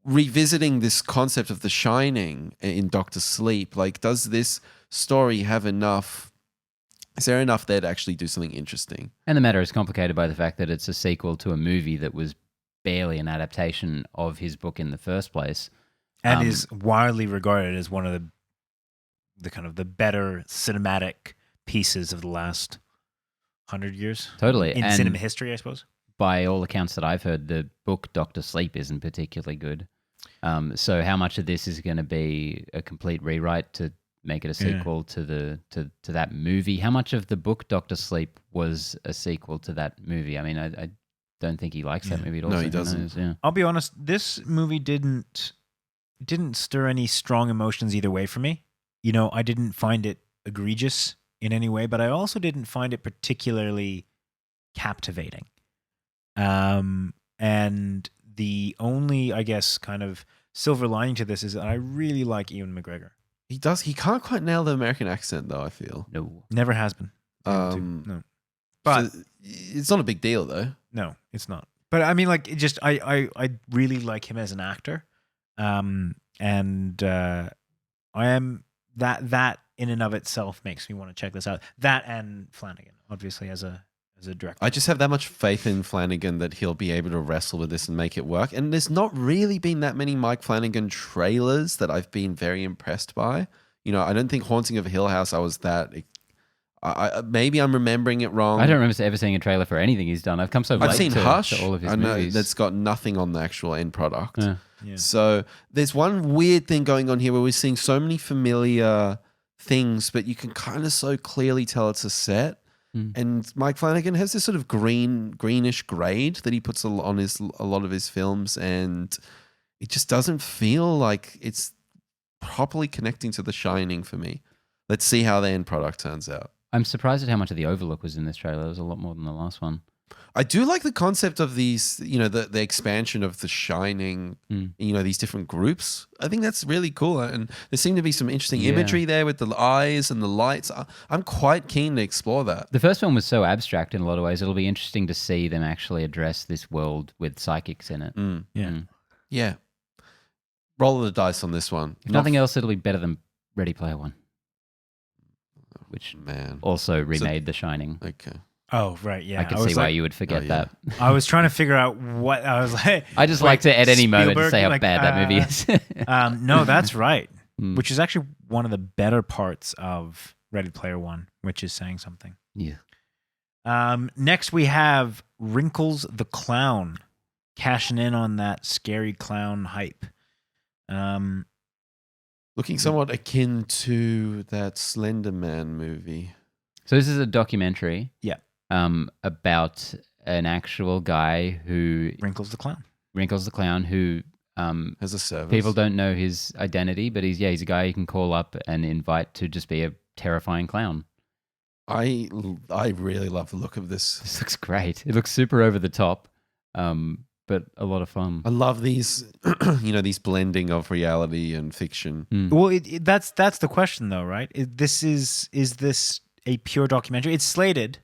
revisiting this concept of The Shining in Doctor Sleep, like, does this story have enough? Is there enough there to actually do something interesting? And the matter is complicated by the fact that it's a sequel to a movie that was barely an adaptation of his book in the first place. And is widely regarded as one of the kind of the better cinematic pieces of the last 100 years. Totally. In And cinema history, I suppose. by all accounts that I've heard, the book Doctor Sleep isn't particularly good. So how much of this is going to be a complete rewrite to make it a sequel to that movie? How much of the book Doctor Sleep was a sequel to that movie? I mean, I don't think he likes that movie at all. No, so he who doesn't. knows? Yeah. I'll be honest, this movie didn't stir any strong emotions either way for me. I didn't find it egregious in any way, but I also didn't find it particularly captivating. And the only, I guess, kind of silver lining to this is that I really like Ewan McGregor. He does. He can't quite nail the American accent, though, I feel. No. Never has been. No. But So it's not a big deal, though. no, it's not. But I mean, like, it just I really like him as an actor, and I am that in and of itself makes me want to check this out. That and Flanagan, obviously, as a director. I just have that much faith in Flanagan that he'll be able to wrestle with this and make it work. And there's not really been that many Mike Flanagan trailers that I've been very impressed by. I don't think Haunting of Hill House, I was that. Maybe I'm remembering it wrong. I don't remember ever seeing a trailer for anything he's done. I've come so late I've seen to Hush. all of his I know movies. that's got nothing on the actual end product. Yeah. Yeah. So there's one weird thing going on here where we're seeing so many familiar things, but you can kind of so clearly tell it's a set. And Mike Flanagan has this sort of greenish grade that he puts on a lot of his films, and it just doesn't feel like it's properly connecting to The Shining for me. Let's see how the end product turns out. I'm surprised at how much of the overlook was in this trailer. It was a lot more than the last one. I do like the concept of these, the expansion of The Shining, these different groups. I think that's really cool. And there seemed to be some interesting imagery there with the eyes and the lights. I'm quite keen to explore that. The first film was so abstract in a lot of ways. It'll be interesting to see them actually address this world with psychics in it. Yeah. Roll of the dice on this one. If nothing else, it'll be better than Ready Player One, which also remade The Shining. Okay. Oh, right, yeah. I can see why you would forget that. I was trying to figure out what I was like. I just like to at any moment say how like, bad that movie is. No, that's right. Which is actually one of the better parts of Ready Player One, which is saying something. Yeah. Next, we have Wrinkles the Clown, cashing in on that scary clown hype. Looking somewhat akin to that Slender Man movie. So this is a documentary. Yeah. About an actual guy who Wrinkles the Clown, who has a service. People don't know his identity, but he's a guy you can call up and invite to just be a terrifying clown. I really love the look of this. This looks great. It looks super over the top, but a lot of fun. I love these, these blending of reality and fiction. Well, that's the question though, right? Is this a pure documentary? It's slated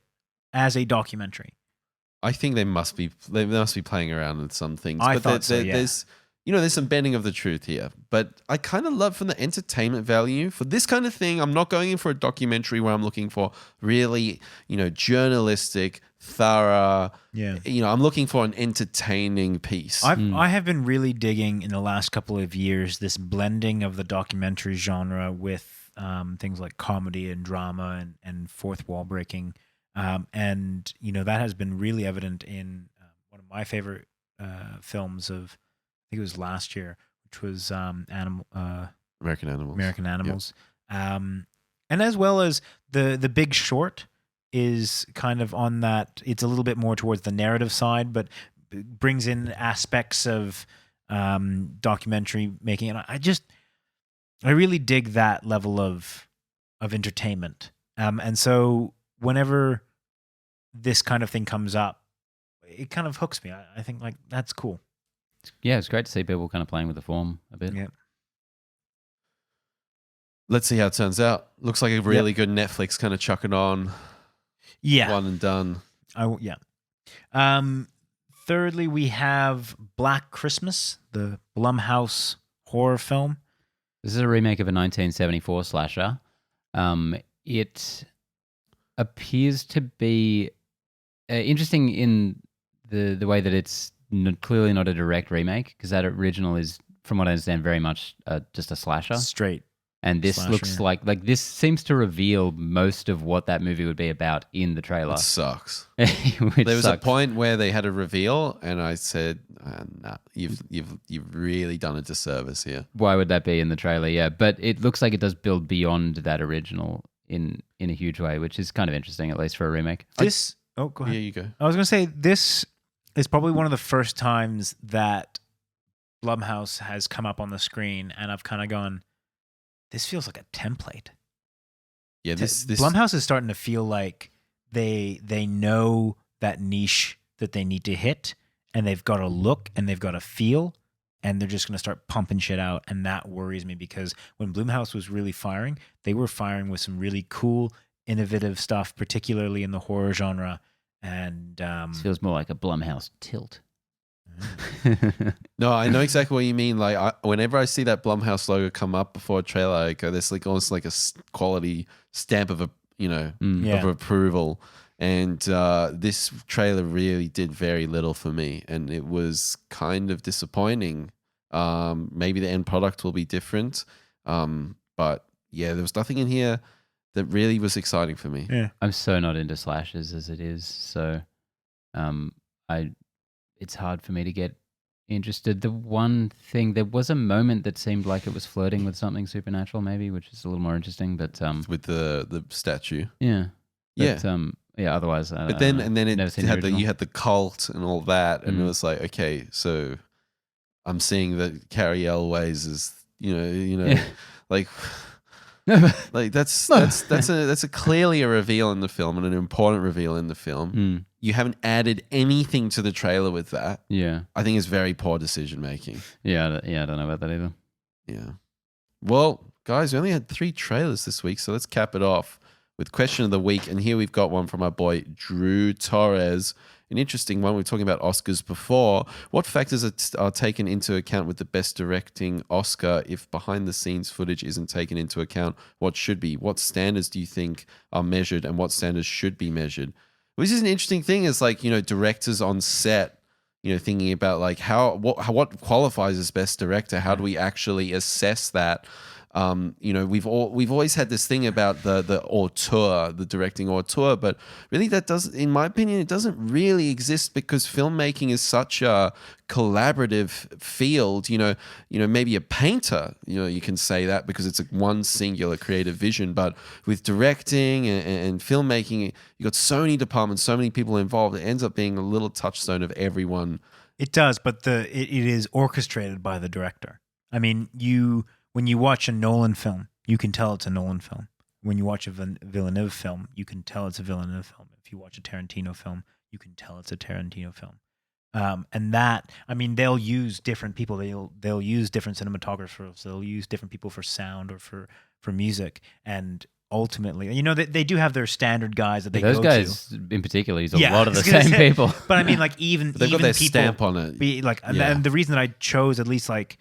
as a documentary. I think they must be playing around with some things. I thought so, yeah. There's some bending of the truth here. But I kind of love from the entertainment value for this kind of thing. I'm not going in for a documentary where I'm looking for really, journalistic, thorough. Yeah. I'm looking for an entertaining piece. I have been really digging in the last couple of years this blending of the documentary genre with things like comedy and drama and fourth wall breaking. And that has been really evident in one of my favorite films of, I think it was last year, which was American Animals. Yep. And as well as the Big Short is kind of on that. It's a little bit more towards the narrative side, but brings in aspects of documentary making. And I really dig that level of entertainment. And so whenever this kind of thing comes up, it kind of hooks me. I think like that's cool. Yeah, it's great to see people kind of playing with the form a bit. Yeah. Let's see how it turns out. Looks like a really good Netflix kind of chuck it on. Yeah. One and done. Thirdly, we have Black Christmas, the Blumhouse horror film. This is a remake of a 1974 slasher. It appears to be interesting in the way that it's clearly not a direct remake, because that original is, from what I understand, very much just a slasher. Straight. And this slasher, looks like this seems to reveal most of what that movie would be about in the trailer. It sucks. There was a point where they had a reveal, and I said, "Nah, you've really done a disservice here." Why would that be in the trailer? Yeah, but it looks like it does build beyond that original in a huge way, which is kind of interesting, at least for a remake. Go ahead. Yeah, you go. I was going to say, this is probably one of the first times that Blumhouse has come up on the screen, and I've kind of gone, this feels like a template. Yeah, this Blumhouse is starting to feel like they know that niche that they need to hit, and they've got a look and they've got a feel, and they're just going to start pumping shit out, and that worries me, because when Blumhouse was really firing, they were firing with some really cool, innovative stuff, particularly in the horror genre. And this feels more like a Blumhouse tilt. No, I know exactly what you mean. Like, whenever I see that Blumhouse logo come up before a trailer, I go, "There's like almost like a quality stamp of of approval." And this trailer really did very little for me, and it was kind of disappointing. Maybe the end product will be different, but yeah, there was nothing in here that really was exciting for me. Yeah, I'm so not into slashes as it is, so it's hard for me to get interested. The one thing, there was a moment that seemed like it was flirting with something supernatural, maybe, which is a little more interesting. But with the statue, yeah, but, yeah. Otherwise, but then it had you had the cult and all that, and it was like, okay, so I'm seeing that Carrie Elways is Yeah. like that's a clearly a reveal in the film and an important reveal in the film. You haven't added anything to the trailer with that. Yeah. I think it's very poor decision making. Yeah. I don't know about that either. Yeah. Well, guys, we only had 3 trailers this week, so let's cap it off with question of the week. And here we've got one from our boy Drew Torres. An interesting one. We were talking about Oscars before. What factors are taken into account with the Best Directing Oscar if behind-the-scenes footage isn't taken into account? What should be? What standards do you think are measured, and what standards should be measured? Which is an interesting thing. Is like directors on set, thinking about like what qualifies as Best Director. How do we actually assess that? We've always had this thing about the auteur, the directing auteur, but really that doesn't, in my opinion, it doesn't really exist because filmmaking is such a collaborative field. Maybe a painter, you can say that because it's one singular creative vision, but with directing and filmmaking, you got so many departments, so many people involved. It ends up being a little touchstone of everyone. It does, but it is orchestrated by the director. I mean, when you watch a Nolan film, you can tell it's a Nolan film. When you watch a Villeneuve film, you can tell it's a Villeneuve film. If you watch a Tarantino film, you can tell it's a Tarantino film. And that, I mean, they'll use different people. They'll use different cinematographers. They'll use different people for sound or for music. And ultimately, they do have their standard guys that they go to. Those guys in particular use a lot of the same people. But I mean, like even they've got their people stamp on it. And the reason that I chose at least like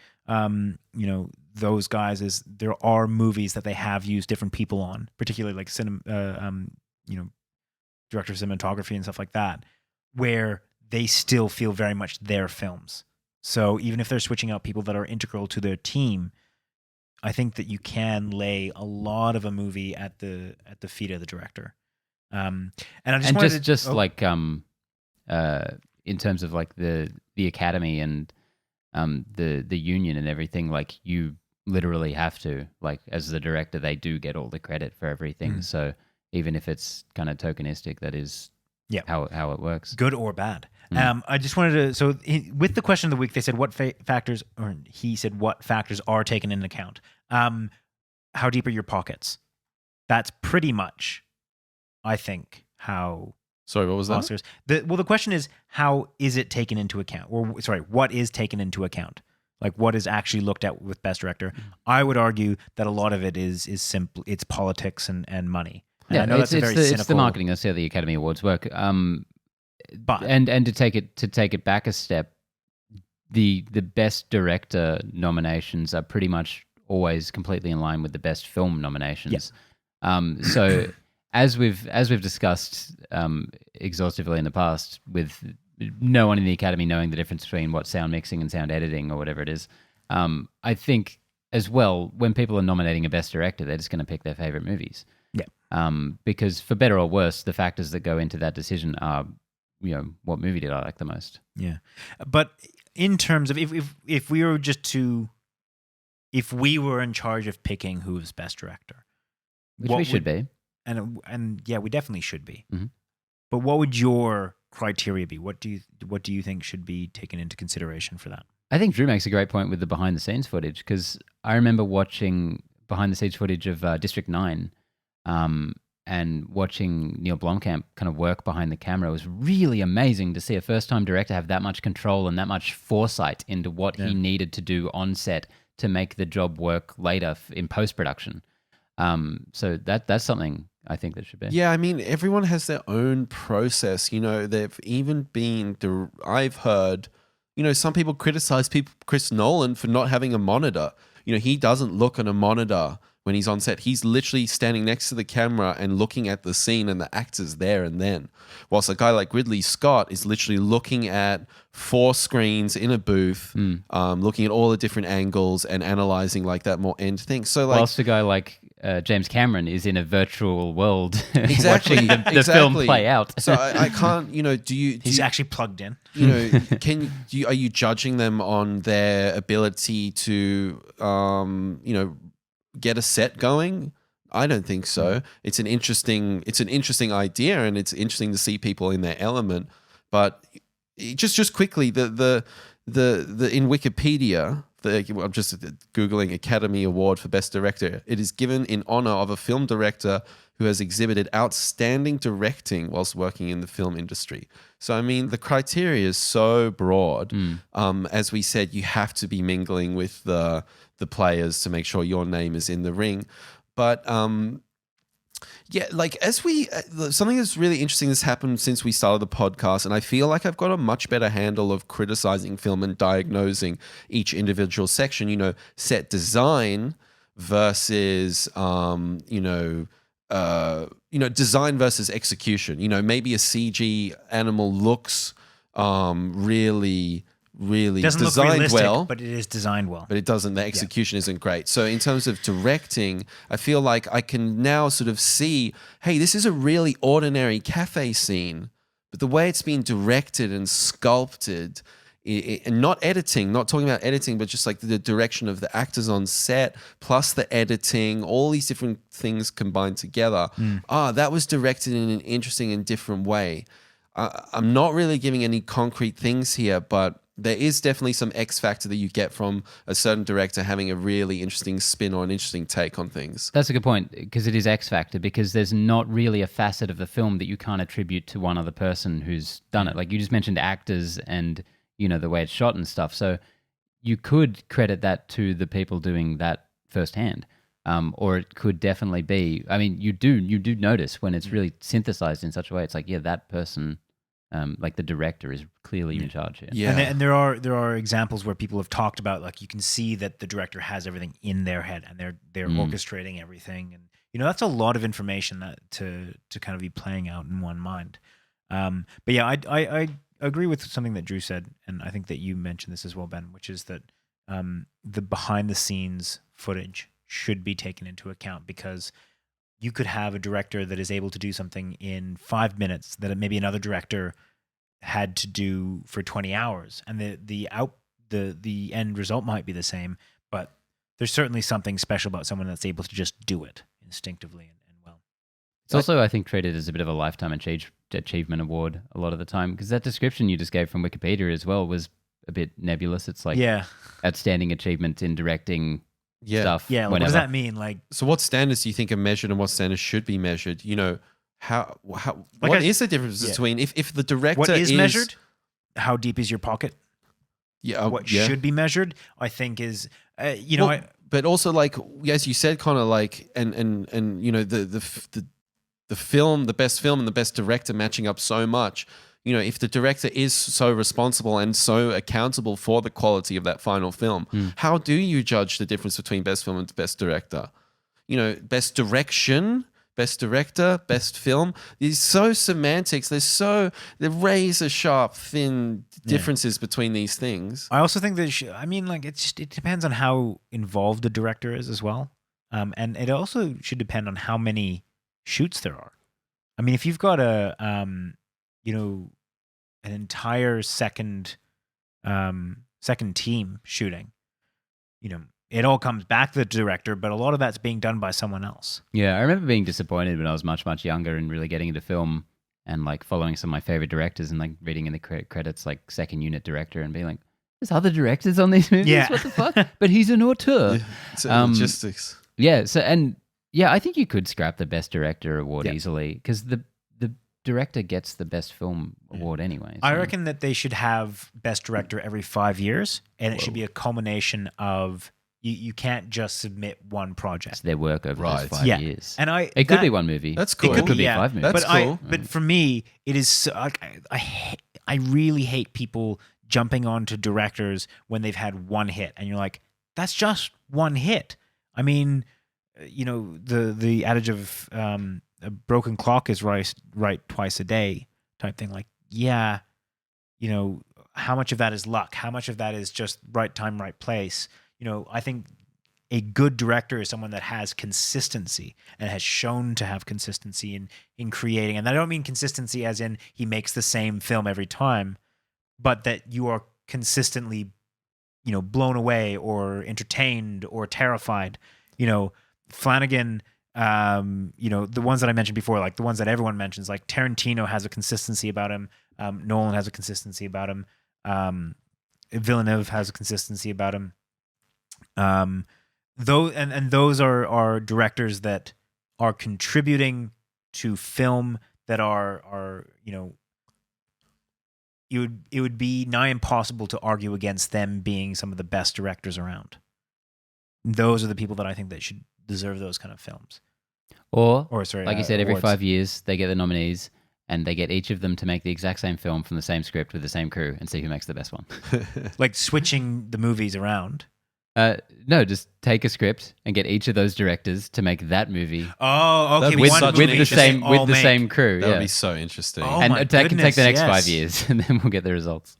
those guys is there are movies that they have used different people on, particularly like director of cinematography and stuff like that, where they still feel very much their films. So even if they're switching out people that are integral to their team, I think that you can lay a lot of a movie at the feet of the director. And I just in terms of like the Academy and the union and everything, like you literally have to, like as the director, they do get all the credit for everything. So even if it's kind of tokenistic, that is how it works, good or bad. I just wanted to, with the question of the week, they said he said what factors are taken into account. How deep are your pockets? That's pretty much, I think, how. Sorry, what was that? Oscars. The question is, how is it taken into account? Or sorry, what is taken into account? Like what is actually looked at with Best Director? I would argue that a lot of it is simple. It's politics and money. And I know that's it's the marketing. That's how the Academy Awards work. But to take it back a step, the Best Director nominations are pretty much always completely in line with the Best Film nominations. So as we've discussed exhaustively in the past, with no one in the Academy knowing the difference between what sound mixing and sound editing or whatever it is, I think as well, when people are nominating a Best Director, they're just going to pick their favorite movies. Because for better or worse, the factors that go into that decision are, what movie did I like the most? Yeah. But in terms of if we were if we were in charge of picking who's Best Director, which we should be, and yeah, we definitely should be. Mm-hmm. But what would your criteria be? What do you think should be taken into consideration for that? I think Drew makes a great point with the behind the scenes footage, because I remember watching behind the scenes footage of District 9. And watching Neil Blomkamp kind of work behind the camera was really amazing to see a first-time director have that much control and that much foresight into what he needed to do on set to make the job work later in post-production. So that's something I think that should be. Yeah, I mean, everyone has their own process. They've even been, I've heard, some people criticize Chris Nolan for not having a monitor. He doesn't look at a monitor when he's on set. He's literally standing next to the camera and looking at the scene and the actors there and then. Whilst a guy like Ridley Scott is literally looking at 4 screens in a booth, looking at all the different angles and analyzing like that more end thing. So whilst a guy like James Cameron is in a virtual world watching the film play out. So I can't, He's actually plugged in. Are you judging them on their ability to, get a set going? I don't think so. It's an interesting idea, and it's interesting to see people in their element. But just quickly, the in Wikipedia I'm just Googling Academy Award for Best Director. It is given in honor of a film director who has exhibited outstanding directing whilst working in the film industry. So, I mean, the criteria is so broad. As we said, you have to be mingling with the players to make sure your name is in the ring. But yeah, like something that's really interesting that's happened since we started the podcast, and I feel like I've got a much better handle of criticizing film and diagnosing each individual section, set design versus, design versus execution. Maybe a CG animal looks really doesn't look designed realistic, well, but it is designed well. but it doesn't. The execution isn't great. So in terms of directing, I feel like I can now sort of see, hey, this is a really ordinary cafe scene, but the way it's been directed and sculpted, and not editing, not talking about editing, but just like the direction of the actors on set, plus the editing, all these different things combined together. That was directed in an interesting and different way. I'm not really giving any concrete things here, but there is definitely some X factor that you get from a certain director having a really interesting spin or an interesting take on things. That's a good point, because it is X factor, because there's not really a facet of the film that you can't attribute to one other person who's done it. Like you just mentioned actors and, the way it's shot and stuff. So you could credit that to the people doing that firsthand. Or it could definitely be, I mean, you do notice when it's really synthesized in such a way, it's like, yeah, that person, like the director is clearly in charge here. Yeah. And there are examples where people have talked about, like, you can see that the director has everything in their head and they're orchestrating everything. And, that's a lot of information that to kind of be playing out in one mind. But yeah, I agree with something that Drew said. And I think that you mentioned this as well, Ben, which is that the behind the scenes footage should be taken into account, because you could have a director that is able to do something in 5 minutes that maybe another director had to do for 20 hours, and the end result might be the same, but there's certainly something special about someone that's able to just do it instinctively and well. It's also, I think, treated as a bit of a lifetime achievement award a lot of the time, because that description you just gave from Wikipedia as well was a bit nebulous. It's like outstanding achievement in directing stuff. Yeah, what does that mean? Like, so what standards do you think are measured and what standards should be measured? What is the difference between if the director what is measured? How deep is your pocket? Yeah. What should be measured, I think, is but also, like, as you said, kind of like and the film, the best film and the best director matching up so much. If the director is so responsible and so accountable for the quality of that final film, how do you judge the difference between best film and best director? Best direction, best director, best film. There's so semantics. There's the razor sharp, thin differences between these things. I also think that, it depends on how involved the director is as well. And it also should depend on how many shoots there are. I mean, if you've got an entire second team shooting, it all comes back to the director, but a lot of that's being done by someone else. Yeah, I remember being disappointed when I was much, much younger and really getting into film and like following some of my favorite directors and like reading in the credits like second unit director and being like, there's other directors on these movies? Yeah. What the fuck? But he's an auteur. Yeah, it's logistics. Yeah, I think you could scrap the best director award easily, because the director gets the best film award anyway. So. I reckon that they should have best director every 5 years, and it should be a culmination of you can't just submit one project. It's their work over those 5 years. And it could be one movie. That's cool. It could be 5 movies. That's cool. But for me, it is. I really hate people jumping onto directors when they've had one hit, and you're like, that's just one hit. I mean, the adage of a broken clock is right twice a day type thing. Like, how much of that is luck? How much of that is just right time, right place? I think a good director is someone that has consistency and has shown to have consistency in creating. And I don't mean consistency as in he makes the same film every time, but that you are consistently, blown away or entertained or terrified. Flanagan, the ones that I mentioned before, like the ones that everyone mentions, like Tarantino has a consistency about him. Nolan has a consistency about him. Villeneuve has a consistency about him. Those are directors that are contributing to film that are it would be nigh impossible to argue against them being some of the best directors around. Those are the people that I think that should deserve those kind of films. Or Sorry, like you said, every awards. 5 years they get the nominees, and they get each of them to make the exact same film from the same script with the same crew, and see who makes the best one. Like switching the movies around. No, just take a script and get each of those directors to make that movie Oh, okay. That'd be with, such with an the same all with the make. same crew. That Yeah, would be so interesting. Oh, and my take the goodness, next yes. 5 years, and then we'll get the results.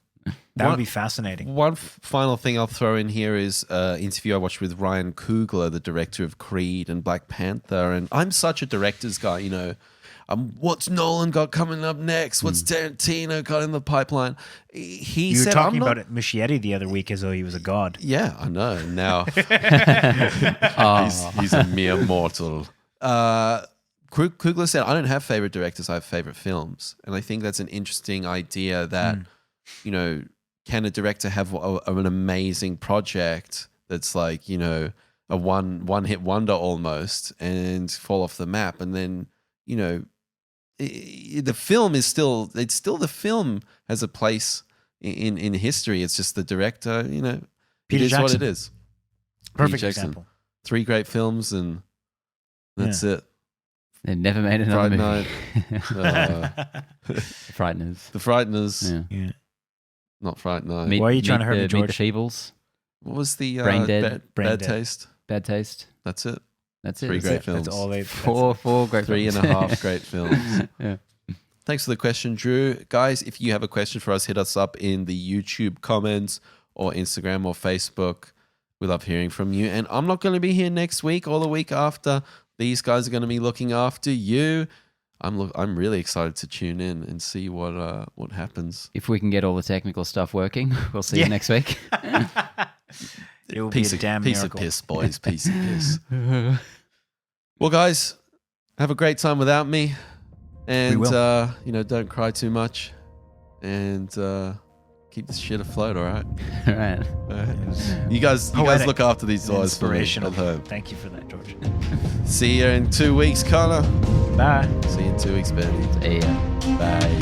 That would be fascinating. One final thing I'll throw in here is an interview I watched with Ryan Coogler, the director of Creed and Black Panther. And I'm such a director's guy, you know. What's Nolan got coming up next? What's Tarantino got in the pipeline? He You were said, talking I'm not, about it, Muschietti the other week as though he was a god. Yeah, I know. Now Oh. he's a mere mortal. Coogler said, I don't have favorite directors, I have favorite films. And I think that's an interesting idea that, you know, can a director have an amazing project that's like, you know, a one-hit wonder almost and fall off the map? And then, you know, the film is still the film has a place in history. It's just the director, you know, Peter it is what Jackson. it is. Perfect Peter Jackson. example. 3 great films and that's it. They never made another Fright movie. Night. Frighteners. The Frighteners. Yeah. Yeah. Not Fright Night. Meet, Why are you trying to hurt me, Meet the George? Feebles. What was the Brain Dead. Bad Taste? Bad Taste. That's it. That's it. 3 That's great it. films. That's all they. Four great 3.5 great films. Yeah. Thanks for the question, Drew. Guys, if you have a question for us, hit us up in the YouTube comments or Instagram or Facebook. We love hearing from you. And I'm not going to be here next week or the week after. These guys are going to be looking after you. I'm really excited to tune in and see what happens. If we can get all the technical stuff working, we'll see you next week. It will be a damn piece miracle. of piss, boys. Piece of piss. Well, guys, have a great time without me. And, will. you know, don't cry too much. And keep this shit afloat, all right? All right. All right. You guys Poetic. look after these guys for me Inspirational. at home. Thank you for that, George. See you in 2 weeks, Connor. Bye. See you in 2 weeks, Benny. See ya. Bye.